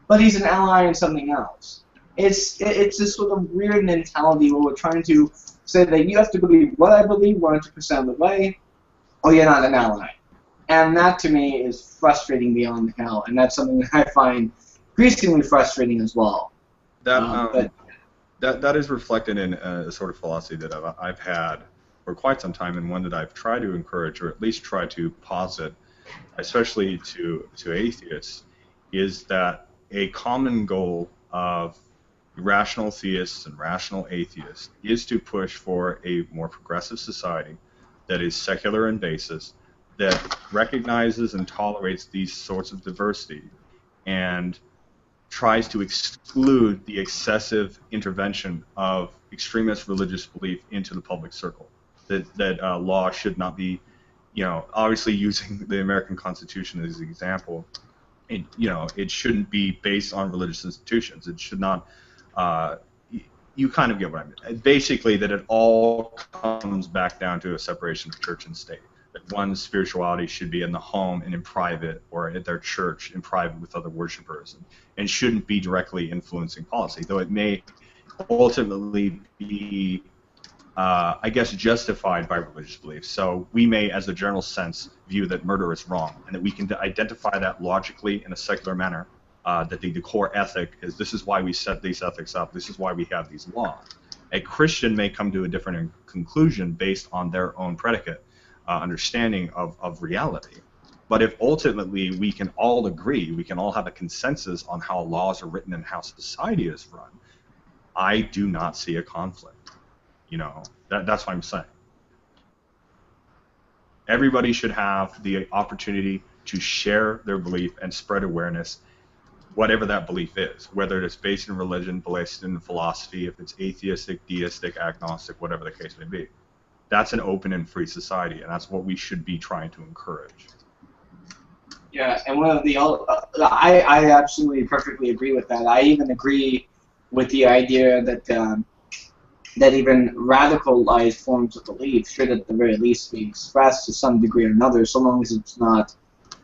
Speaker 5: but he's an ally in something else. It's this sort of weird mentality where we're trying to say that you have to believe what I believe 100% of the way, or you're not an ally. And that to me is frustrating beyond hell, and that's something that I find increasingly frustrating as well.
Speaker 1: That is reflected in a sort of philosophy that I've had for quite some time, and one that I've tried to encourage, or at least try to posit, especially to atheists, is that a common goal of rational theists and rational atheists is to push for a more progressive society that is secular in basis, that recognizes and tolerates these sorts of diversity, and tries to exclude the excessive intervention of extremist religious belief into the public circle. That law should not be, obviously using the American Constitution as an example, it shouldn't be based on religious institutions. It should not, you kind of get what I mean. Basically, that it all comes back down to a separation of church and state. That one's spirituality should be in the home and in private, or at their church in private with other worshipers, and shouldn't be directly influencing policy, though it may ultimately be, I guess, justified by religious beliefs. So we may, as a general sense, view that murder is wrong, and that we can identify that logically in a secular manner, that the core ethic is, this is why we set these ethics up, this is why we have these laws. A Christian may come to a different conclusion based on their own predicate understanding of reality. But if ultimately we can all agree, we can all have a consensus on how laws are written and how society is run, I do not see a conflict. That's what I'm saying. Everybody should have the opportunity to share their belief and spread awareness, whatever that belief is, whether it's based in religion, based in philosophy, if it's atheistic, deistic, agnostic, whatever the case may be. That's an open and free society, and that's what we should be trying to encourage.
Speaker 5: Yeah, and one of the I absolutely perfectly agree with that. I even agree with the idea that that even radicalized forms of belief should at the very least be expressed to some degree or another, so long as it's not,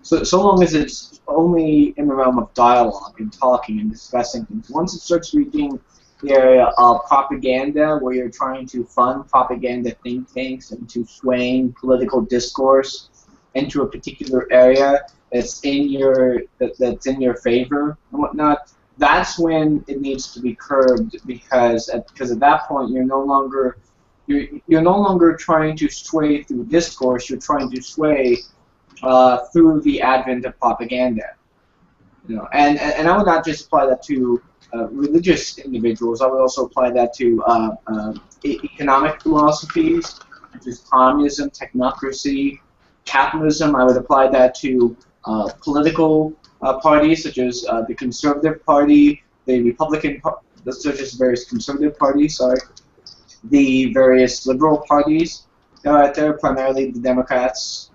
Speaker 5: so long as it's only in the realm of dialogue and talking and discussing things. Once it starts reaching the area of propaganda, where you're trying to fund propaganda think tanks into swaying political discourse into a particular area that's in your favor and whatnot, that's when it needs to be curbed, because at that point you're no longer trying to sway through discourse. You're trying to sway through the advent of propaganda. And I would not just apply that to religious individuals. I would also apply that to economic philosophies, such as communism, technocracy, capitalism. I would apply that to political parties, such as the Conservative Party, the Republican, such as various conservative parties, the various liberal parties that are out there, primarily the Democrats,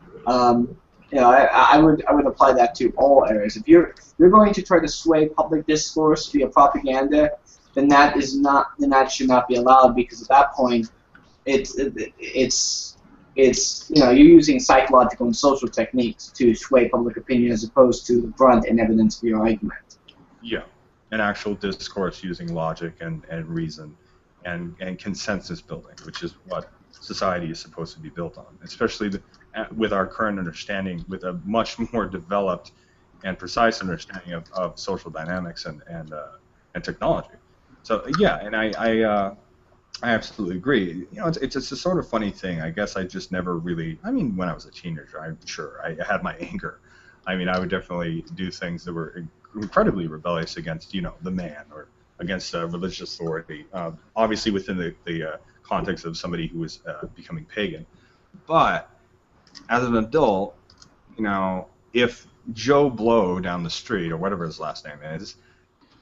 Speaker 5: I would apply that to all areas. If you're going to try to sway public discourse via propaganda, then that should not be allowed, because at that point, it's you're using psychological and social techniques to sway public opinion as opposed to grunt and evidence for your argument.
Speaker 1: Yeah, an actual discourse using logic and reason and consensus building, which is what society is supposed to be built on, especially with our current understanding, with a much more developed and precise understanding of social dynamics and technology. So yeah, and I absolutely agree. It's a sort of funny thing. I guess I just never really. I mean, when I was a teenager, I'm sure I had my anger. I mean, I would definitely do things that were incredibly rebellious against, the man or against religious authority. Obviously, within the context of somebody who was becoming pagan. But as an adult, if Joe Blow down the street or whatever his last name is,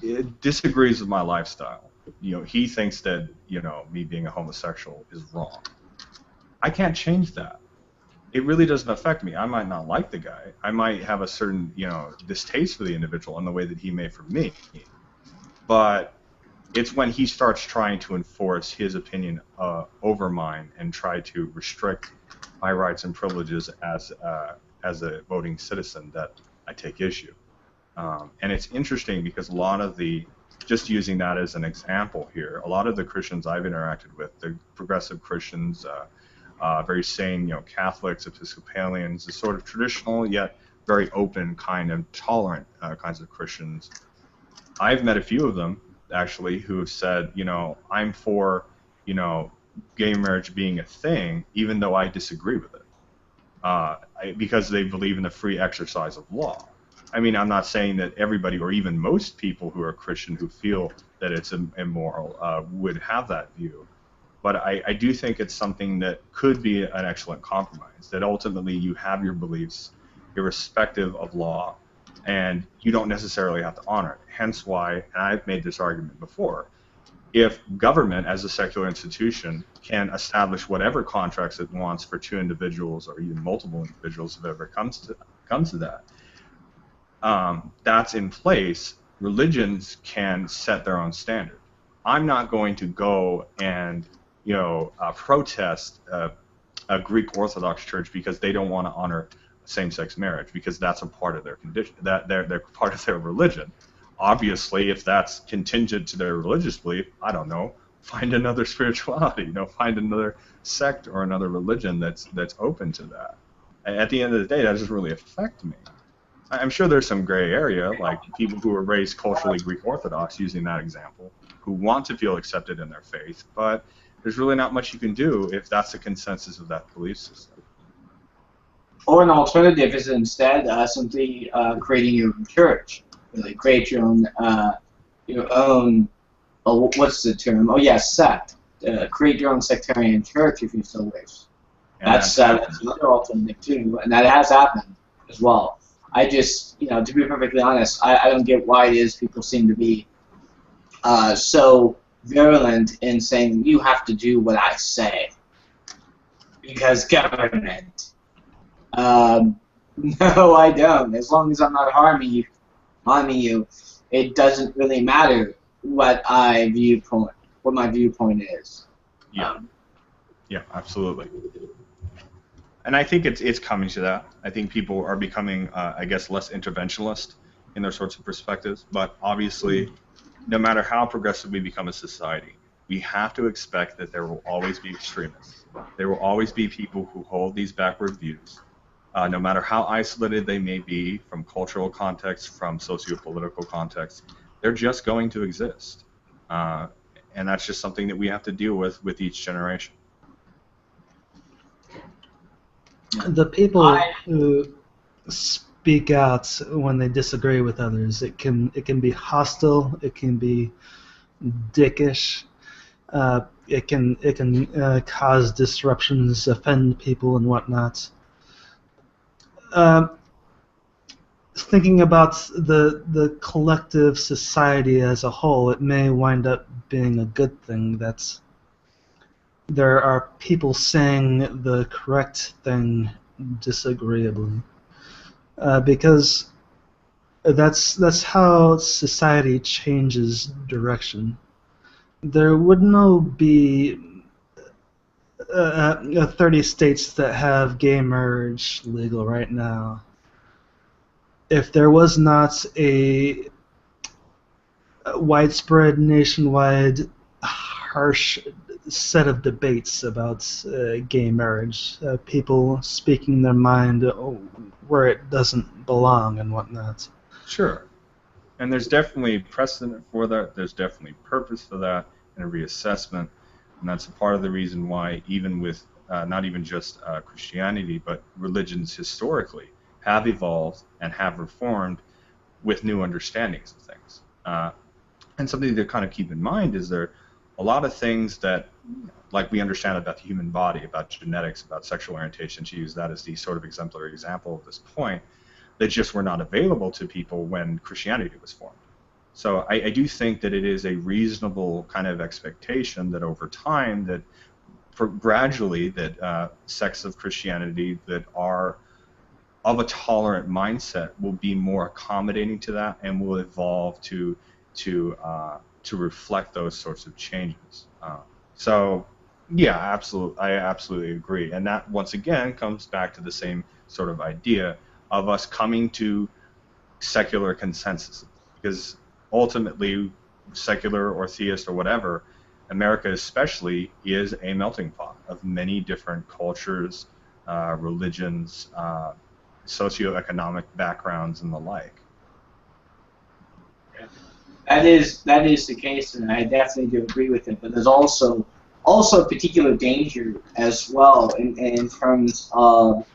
Speaker 1: it disagrees with my lifestyle. He thinks that me being a homosexual is wrong. I can't change that. It really doesn't affect me. I might not like the guy. I might have a certain distaste for the individual in the way that he may for me. But it's when he starts trying to enforce his opinion over mine and try to restrict my rights and privileges as a voting citizen that I take issue. And it's interesting because a lot of just using that as an example here, a lot of the Christians I've interacted with, the progressive Christians, very sane, Catholics, Episcopalians, the sort of traditional yet very open, kind of tolerant kinds of Christians. I've met a few of them actually who have said, I'm for, gay marriage being a thing, even though I disagree with it, because they believe in the free exercise of law. I mean, I'm not saying that everybody or even most people who are Christian who feel that it's immoral would have that view. But I do think it's something that could be an excellent compromise, that ultimately you have your beliefs irrespective of law, and you don't necessarily have to honor it. Hence why, and I've made this argument before, if government as a secular institution can establish whatever contracts it wants for two individuals or even multiple individuals if it ever comes to that, that's in place, religions can set their own standard. I'm not going to go and protest a Greek Orthodox church because they don't want to honor same-sex marriage, because that's a part of their condition, that they're part of their religion. Obviously, if that's contingent to their religious belief, I don't know, find another spirituality, find another sect or another religion that's open to that. At the end of the day, that doesn't really affect me. I'm sure there's some gray area, like people who are raised culturally Greek Orthodox, using that example, who want to feel accepted in their faith, but there's really not much you can do if that's the consensus of that belief system.
Speaker 5: Or an alternative is instead simply creating your own church. Create your own, what's the term? Oh yeah, sect. Create your own sectarian church if you so wish. That's another alternative too, and that has happened as well. I just, to be perfectly honest, I don't get why it is people seem to be so virulent in saying you have to do what I say because government. No, I don't. As long as I'm not harming you, it doesn't really matter what my viewpoint is.
Speaker 1: Yeah. Yeah, absolutely. And I think it's coming to that. I think people are becoming, I guess, less interventionist in their sorts of perspectives. But obviously, no matter how progressive we become as society, we have to expect that there will always be extremists. There will always be people who hold these backward views. No matter how isolated they may be from cultural context, from socio-political context, they're just going to exist. And that's just something that we have to deal with each generation.
Speaker 2: The people who speak out when they disagree with others, it can be hostile, it can be dickish, it can cause disruptions, offend people and whatnot. Thinking about the collective society as a whole, it may wind up being a good thing that there are people saying the correct thing disagreeably. because that's how society changes direction. There would no be 30 states that have gay marriage legal right now if there was not a widespread, nationwide, harsh set of debates about gay marriage. People speaking their mind where it doesn't belong and whatnot.
Speaker 1: Sure. And there's definitely precedent for that. There's definitely purpose for that and a reassessment. And that's a part of the reason why, even with not even just Christianity, but religions historically have evolved and have reformed with new understandings of things. And something to kind of keep in mind is there a lot of things that, like we understand about the human body, about genetics, about sexual orientation, to use that as the sort of exemplary example of this point, that just were not available to people when Christianity was formed. So I do think that it is a reasonable kind of expectation that over time, that gradually, that sects of Christianity that are of a tolerant mindset will be more accommodating to that and will evolve to reflect those sorts of changes. So yeah, I absolutely agree. And that once again comes back to the same sort of idea of us coming to secular consensus, because ultimately, secular or theist or whatever, America especially is a melting pot of many different cultures, religions, socioeconomic backgrounds, and the like.
Speaker 5: That is the case, and I definitely do agree with it. But there's also a particular danger as well in terms of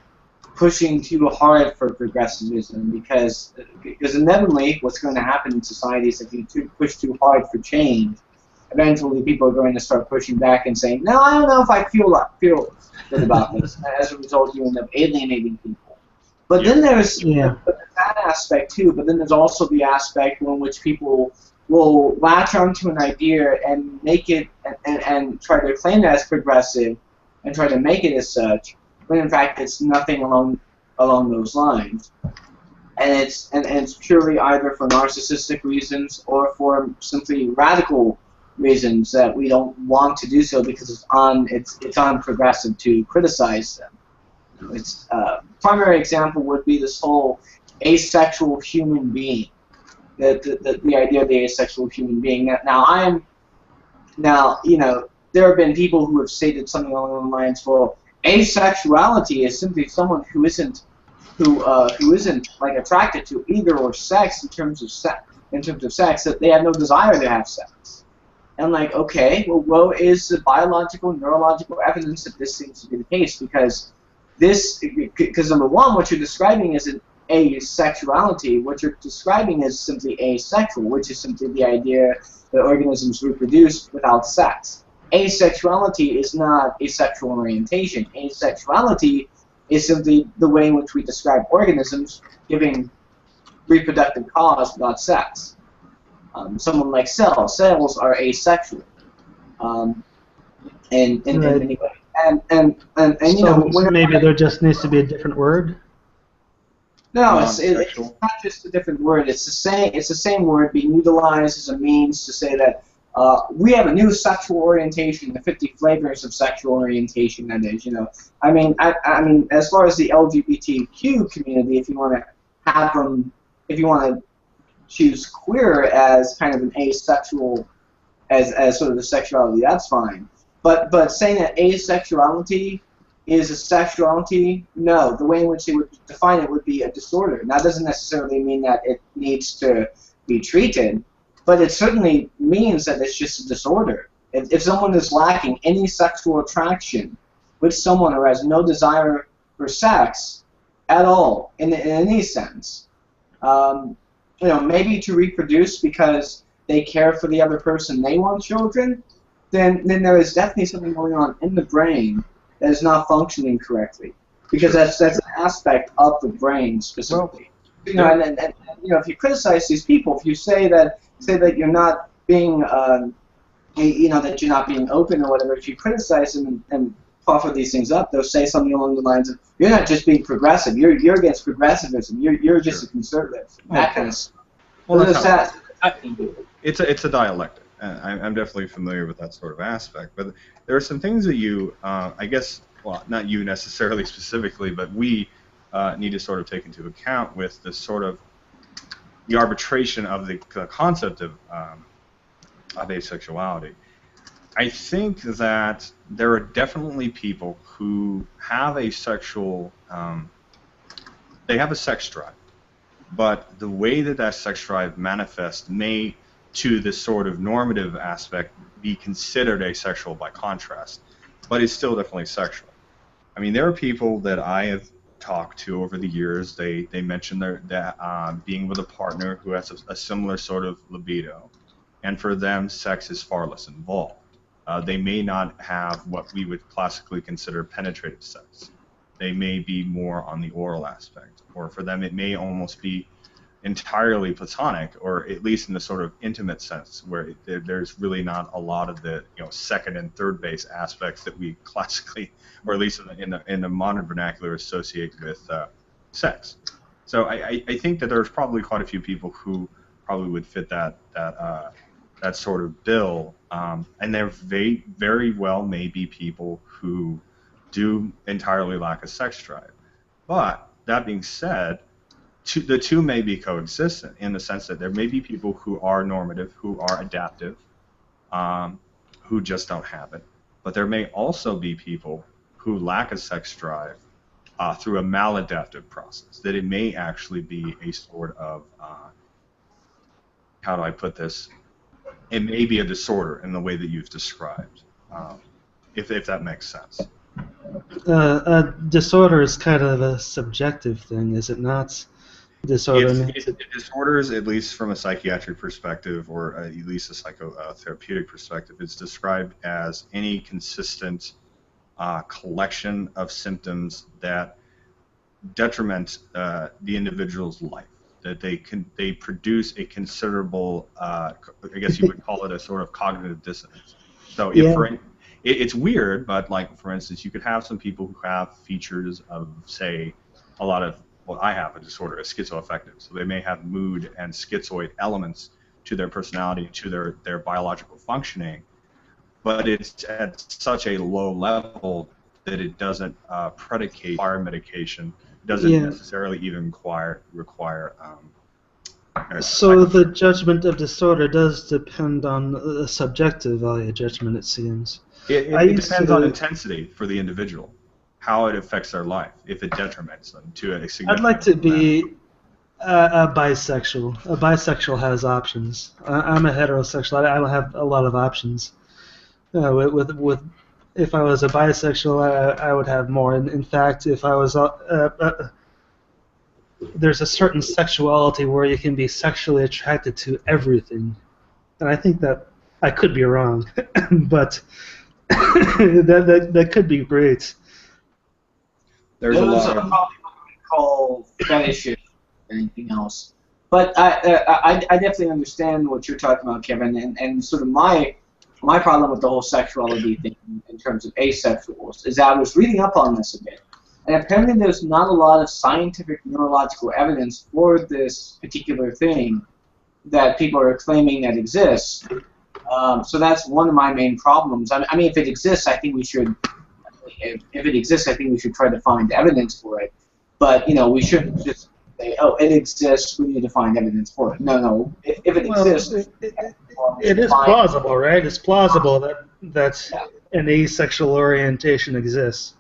Speaker 5: pushing too hard for progressivism, because inevitably what's going to happen in society is if you push too hard for change, eventually people are going to start pushing back and saying, no, I don't know if I feel good about this. And as a result, you end up alienating people. But then there's that aspect too, but then there's also the aspect in which people will latch onto an idea and make it and try to claim it as progressive and try to make it as such, when in fact it's nothing along those lines. And it's purely either for narcissistic reasons or for simply radical reasons that we don't want to do so because it's unprogressive to criticize them. Its primary example would be this whole asexual human being, the idea of the asexual human being. Now, there have been people who have stated something along the lines, well, asexuality is simply someone who isn't like attracted to either or sex in terms of sex, that they have no desire to have sex. And like, okay, well, what is the biological, neurological evidence that this seems to be the case? Because number one, what you're describing isn't asexuality. What you're describing is simply asexual, which is simply the idea that organisms reproduce without sex. Asexuality is not a sexual orientation. Asexuality is simply the way in which we describe organisms giving reproductive cause without sex. Someone like cells. Cells are asexual. In many ways. And
Speaker 2: so maybe there just needs to be a different word.
Speaker 5: No, it's not just a different word. It's the same word being utilized as a means to say that we have a new sexual orientation, the 50 flavors of sexual orientation. That is, I mean, as far as the LGBTQ community, if you want to choose queer as kind of an asexual, as sort of the sexuality, that's fine. But saying that asexuality is a sexuality, no. The way in which they would define it would be a disorder. And that doesn't necessarily mean that it needs to be treated, but it certainly means that it's just a disorder. If someone is lacking any sexual attraction with someone or has no desire for sex at all, in any sense, maybe to reproduce because they care for the other person, they want children, then there is definitely something going on in the brain that is not functioning correctly, because that's an aspect of the brain specifically. And if you criticize these people, if you say that you're not being, that you're not being open or whatever, if you criticize them and offer these things up, they'll say something along the lines of, "You're not just being progressive. You're against progressivism. You're just a conservative." That kind of stuff.
Speaker 1: Well,
Speaker 5: It's
Speaker 1: it's a dialectic. I'm definitely familiar with that sort of aspect. But there are some things that you, I guess, well, not you necessarily specifically, but we need to sort of take into account with this sort of the arbitration of the concept of asexuality. I think that there are definitely people who have a sexual, they have a sex drive, but the way that that sex drive manifests may, to this sort of normative aspect, be considered asexual by contrast, but it's still definitely sexual. I mean, there are people that I have talked to over the years. They mention that being with a partner who has a similar sort of libido, and for them, sex is far less involved. They may not have what we would classically consider penetrative sex. They may be more on the oral aspect, or for them it may almost be entirely platonic, or at least in the sort of intimate sense, where there's really not a lot of the second and third base aspects that we classically, or at least in the modern vernacular, associate with sex. So I think that there's probably quite a few people who probably would fit that sort of bill, and there very well may be people who do entirely lack a sex drive. But that being said, the two may be coexistent in the sense that there may be people who are normative, who are adaptive, who just don't have it. But there may also be people who lack a sex drive through a maladaptive process, that it may actually be a sort of, how do I put this? It may be a disorder in the way that you've described, if that makes sense.
Speaker 2: A disorder is kind of a subjective thing, is it not?
Speaker 1: Disorders, at least from a psychiatric perspective, or at least a psychotherapeutic perspective, it's described as any consistent collection of symptoms that detriment the individual's life. That they produce a considerable, I guess you would call it a sort of cognitive dissonance. So it's weird, but like for instance, you could have some people who have features of, say, a lot of, well, I have a disorder, a schizoaffective. So they may have mood and schizoid elements to their personality, to their biological functioning, but it's at such a low level that it doesn't require medication. Doesn't necessarily even require
Speaker 2: so the judgment of disorder does depend on a subjective value judgment, it seems.
Speaker 1: It depends on intensity for the individual, how it affects their life, if it detriments them to a significant
Speaker 2: I'd like to be a bisexual. A bisexual has options. I'm a heterosexual. I don't have a lot of options. If I was a bisexual, I would have more. In fact, if I was there's a certain sexuality where you can be sexually attracted to everything, and I think that I could be wrong, but that could be great.
Speaker 5: There's a lot of probably what we call fetishes or anything else. But I definitely understand what you're talking about, Kevin, and sort of my problem with the whole sexuality thing in terms of asexuals is that I was reading up on this a bit, and apparently there's not a lot of scientific neurological evidence for this particular thing that people are claiming that exists. So that's one of my main problems. I mean, if it exists, I think we should. If it exists, I think we should try to find evidence for it. But we shouldn't just say, "Oh, it exists. We need to find evidence for it." No. If it exists,
Speaker 2: it is plausible, right? It's plausible that an asexual orientation exists.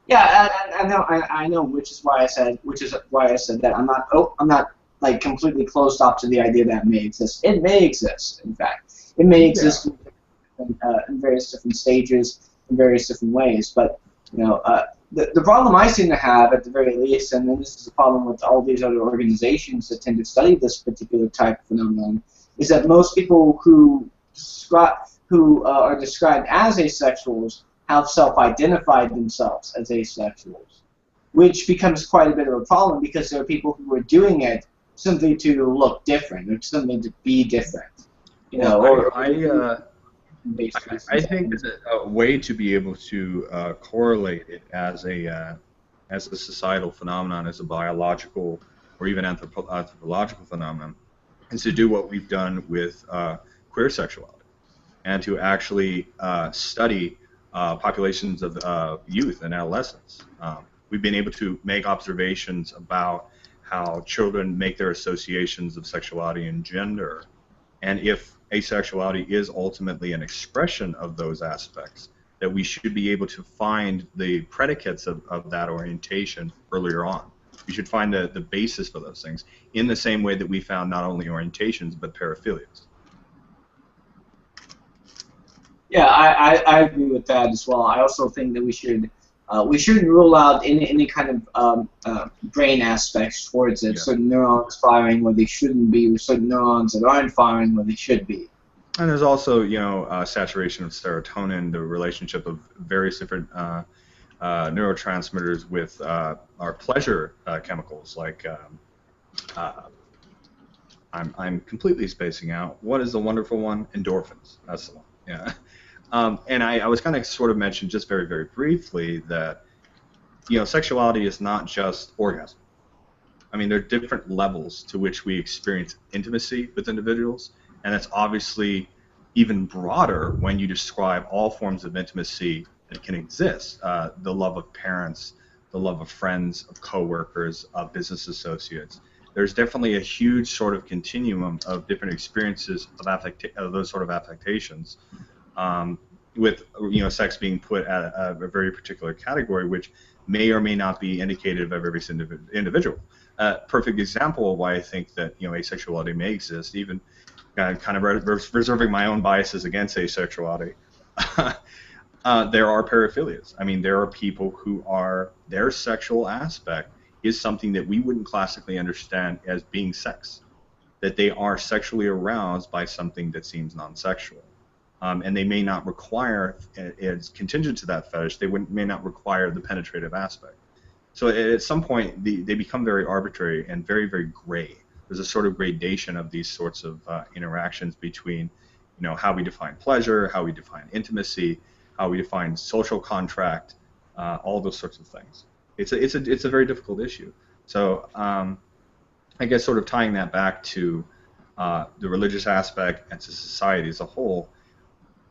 Speaker 5: Yeah, I know, which is why I said that I'm not like completely closed off to the idea that it may exist. It may exist, in fact. It may exist in various different stages, in various different ways. But the problem I seem to have, at the very least, and then this is a problem with all these other organizations that tend to study this particular type of phenomenon, is that most people who are described as asexuals have self-identified themselves as asexuals, which becomes quite a bit of a problem because there are people who are doing it simply to look different or simply to be different. basically.
Speaker 1: I think that a way to be able to correlate it as a societal phenomenon, as a biological or even anthropological phenomenon, is to do what we've done with queer sexuality, and to actually study populations of youth and adolescents. We've been able to make observations about how children make their associations of sexuality and gender, and if asexuality is ultimately an expression of those aspects, that we should be able to find the predicates of that orientation earlier on. We should find the basis for those things in the same way that we found not only orientations but paraphilias.
Speaker 5: Yeah, I agree with that as well. I also think that we shouldn't rule out any kind of brain aspects towards it. Yeah. Certain neurons firing where they shouldn't be, with certain neurons that aren't firing where they should be.
Speaker 1: And there's also, saturation of serotonin, the relationship of various different neurotransmitters with our pleasure chemicals, like I'm completely spacing out. What is the wonderful one? Endorphins. That's the one. Yeah. And I was kind of sort of mentioned just very, very briefly that, sexuality is not just orgasm. I mean, there are different levels to which we experience intimacy with individuals, and that's obviously even broader when you describe all forms of intimacy that can exist. The love of parents, the love of friends, of coworkers, of business associates. There's definitely a huge sort of continuum of different experiences of those sort of affectations, with sex being put at a very particular category, which may or may not be indicative of every individual. Perfect example of why I think that asexuality may exist, even kind of reserving my own biases against asexuality. There are paraphilias. I mean, there are people who their sexual aspect is something that we wouldn't classically understand as being sex, that they are sexually aroused by something that seems non-sexual. And they may not require, as contingent to that fetish, may not require the penetrative aspect. So at some point, they become very arbitrary and very, very gray. There's a sort of gradation of these sorts of interactions between, how we define pleasure, how we define intimacy, how we define social contract, all those sorts of things. It's a very difficult issue. So I guess sort of tying that back to the religious aspect and to society as a whole,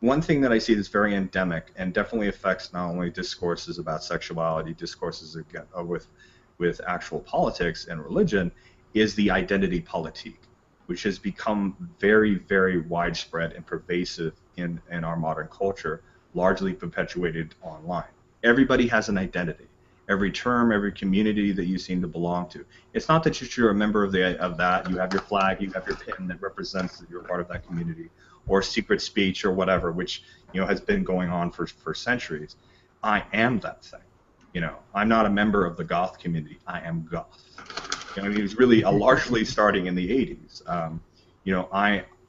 Speaker 1: one thing that I see that's very endemic and definitely affects not only discourses about sexuality, discourses with actual politics and religion, is the identity politique, which has become very, very widespread and pervasive in our modern culture, largely perpetuated online. Everybody has an identity. Every term, every community that you seem to belong to. It's not that you're a member of that. You have your flag, you have your pin that represents that you're part of that community, or secret speech or whatever, which has been going on for centuries. I am that thing. I'm not a member of the goth community. I am goth. It was really largely starting in the 80s.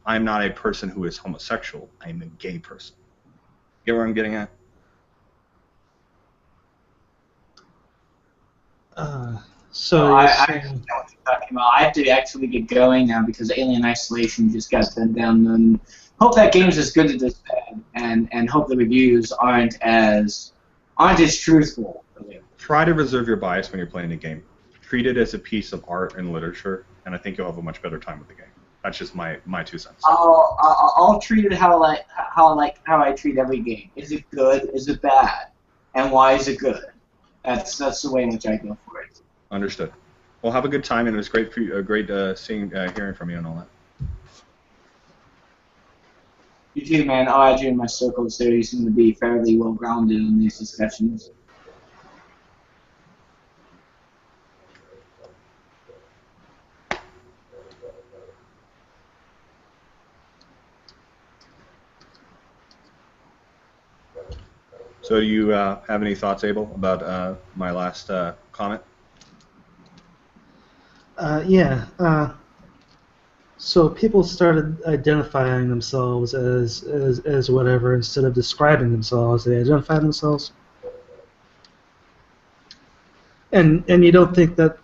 Speaker 1: I'm not a person who is homosexual. I am a gay person. Get where I'm getting at?
Speaker 2: So
Speaker 5: I understand what you're talking about. I have to actually get going now because Alien Isolation just got sent down. And hope that game's as good as it's been, and hope the reviews aren't as truthful. Really.
Speaker 1: Try to reserve your bias when you're playing a game. Treat it as a piece of art and literature, and I think you'll have a much better time with the game. That's just my 2 cents.
Speaker 5: I'll treat it how I treat every game. Is it good? Is it bad? And why is it good? That's the way in which I go for it.
Speaker 1: Understood. Well, have a good time, and it was great hearing from you and all that.
Speaker 5: You too, man. I'll add you in my circles there. You seem to be fairly well-grounded in these discussions.
Speaker 1: So do you have any thoughts, Abel, about my last comment?
Speaker 2: Yeah. So people started identifying themselves as whatever instead of describing themselves. They identify themselves. And you don't think that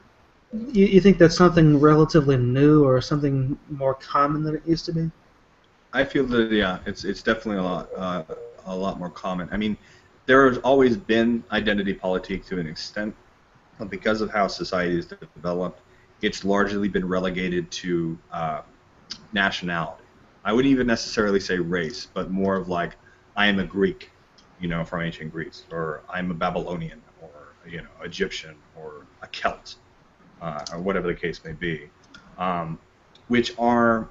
Speaker 2: you think that's something relatively new or something more common than it used to be?
Speaker 1: I feel that it's definitely a lot more common. I mean, there has always been identity politics to an extent, but because of how society has developed, it's largely been relegated to nationality. I wouldn't even necessarily say race, but more of like, I am a Greek, from ancient Greece, or I'm a Babylonian, or Egyptian, or a Celt, or whatever the case may be, which are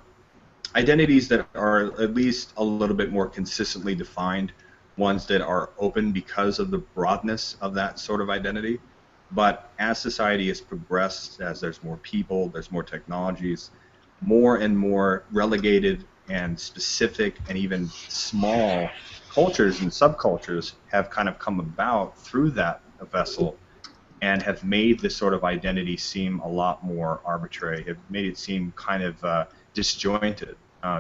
Speaker 1: identities that are at least a little bit more consistently defined, ones that are open because of the broadness of that sort of identity. But as society has progressed, as there's more people, there's more technologies, more and more relegated and specific and even small cultures and subcultures have kind of come about through that vessel and have made this sort of identity seem a lot more arbitrary, have made it seem kind of disjointed,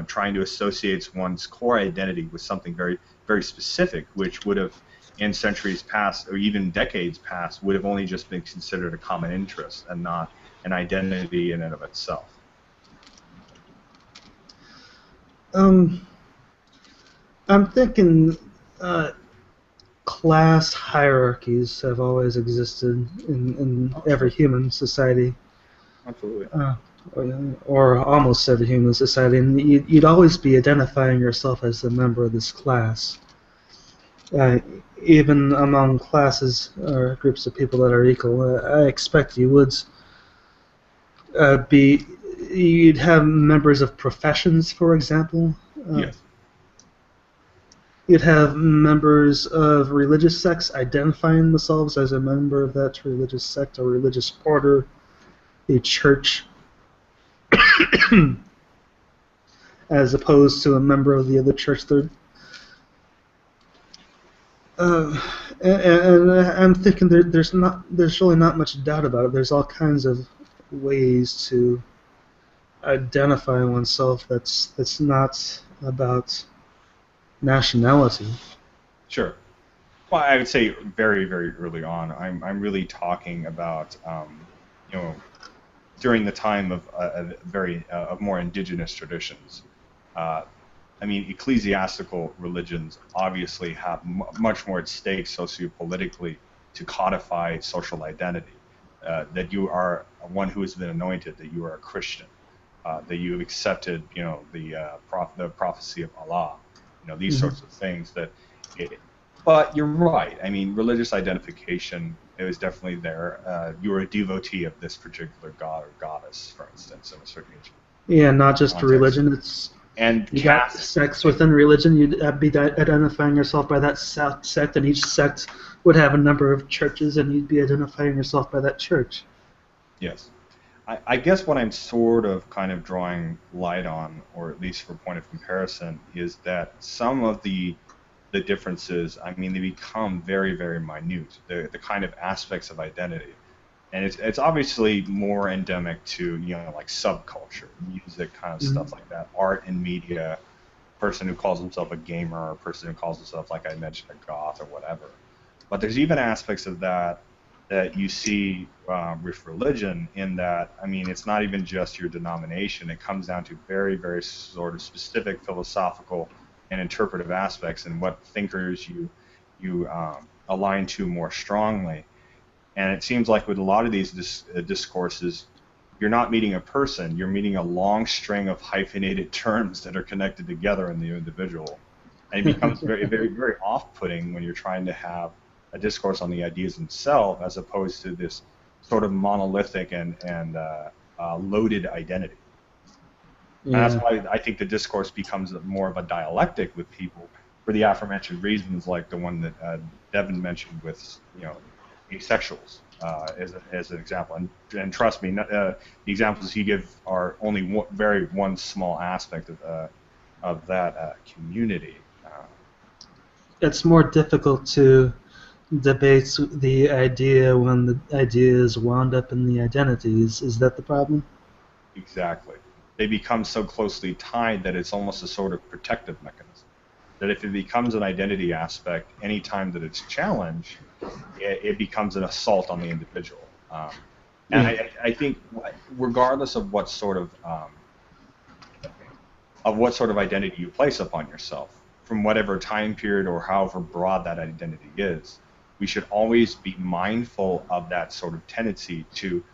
Speaker 1: trying to associate one's core identity with something very, very specific, which would have, in centuries past or even decades past, would have only just been considered a common interest and not an identity in and of itself.
Speaker 2: I'm thinking class hierarchies have always existed in every human society.
Speaker 1: Absolutely.
Speaker 2: Or almost every human society, and you'd always be identifying yourself as a member of this class. Even among classes or groups of people that are equal, I expect you would you'd have members of professions, for example.
Speaker 1: Yes.
Speaker 2: You'd have members of religious sects identifying themselves as a member of that religious sect or religious order, a church, as opposed to a member of the other church. And I'm thinking there's really not much doubt about it. There's all kinds of ways to identify oneself that's not about nationality.
Speaker 1: Sure. Well, I would say very, very early on. I'm really talking about during the time of of more indigenous traditions. I mean, ecclesiastical religions obviously have much more at stake sociopolitically to codify social identity. That you are one who has been anointed, that you are a Christian, that you have accepted, the prophecy of Allah, these sorts of things. But you're right. I mean, religious identification, it was definitely there. You were a devotee of this particular god or goddess, for instance, in a certain age.
Speaker 2: Yeah, not just religion. You got sects within religion. You'd be identifying yourself by that sect, and each sect would have a number of churches, and you'd be identifying yourself by that church.
Speaker 1: Yes. I guess what I'm sort of kind of drawing light on, or at least for point of comparison, is that some of the differences, I mean, they become very, very minute, the kind of aspects of identity. And it's obviously more endemic to, like subculture, music, kind of stuff like that, art and media, person who calls himself a gamer, or person who calls himself, like I mentioned, a goth or whatever. But there's even aspects of that you see with religion, in that, I mean, it's not even just your denomination. It comes down to very, very sort of specific philosophical and interpretive aspects, and what thinkers you align to more strongly. And it seems like with a lot of these discourses, you're not meeting a person, you're meeting a long string of hyphenated terms that are connected together in the individual. And it becomes very, very, very off-putting when you're trying to have a discourse on the ideas themselves, as opposed to this sort of monolithic and loaded identity. Yeah. And that's why I think the discourse becomes more of a dialectic with people, for the aforementioned reasons, like the one that Devin mentioned with, asexuals as an example. And trust me, the examples he gives are only one small aspect of that community.
Speaker 2: It's more difficult to debate the idea when the idea is wound up in the identities. Is that the problem?
Speaker 1: Exactly. They become so closely tied that it's almost a sort of protective mechanism. That if it becomes an identity aspect, any time that it's challenged, it becomes an assault on the individual. And I think, regardless of what sort of of what sort of identity you place upon yourself, from whatever time period or however broad that identity is. We should always be mindful of that sort of tendency to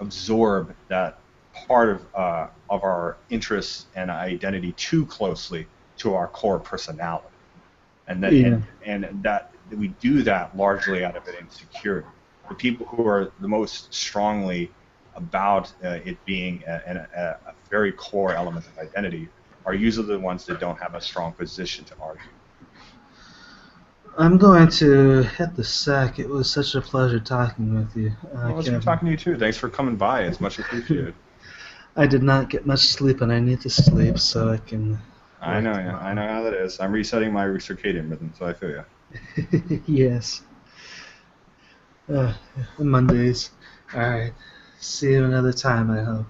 Speaker 1: absorb that part of our interests and identity too closely to our core personality, and that
Speaker 2: Yeah.
Speaker 1: and that we do that largely out of an insecurity. The people who are the most strongly about it being a very core element of identity are usually the ones that don't have a strong position to argue.
Speaker 2: I'm going to hit the sack. It was such a pleasure talking with you,
Speaker 1: Well, it's
Speaker 2: Kevin.
Speaker 1: good talking to you too. Thanks for coming by. It's much appreciated.
Speaker 2: I did not get much sleep, and I need to sleep so I can.
Speaker 1: I know, yeah. I know how that is. I'm resetting my circadian rhythm, so I feel you.
Speaker 2: Yes. Mondays. All right. See you another time, I hope.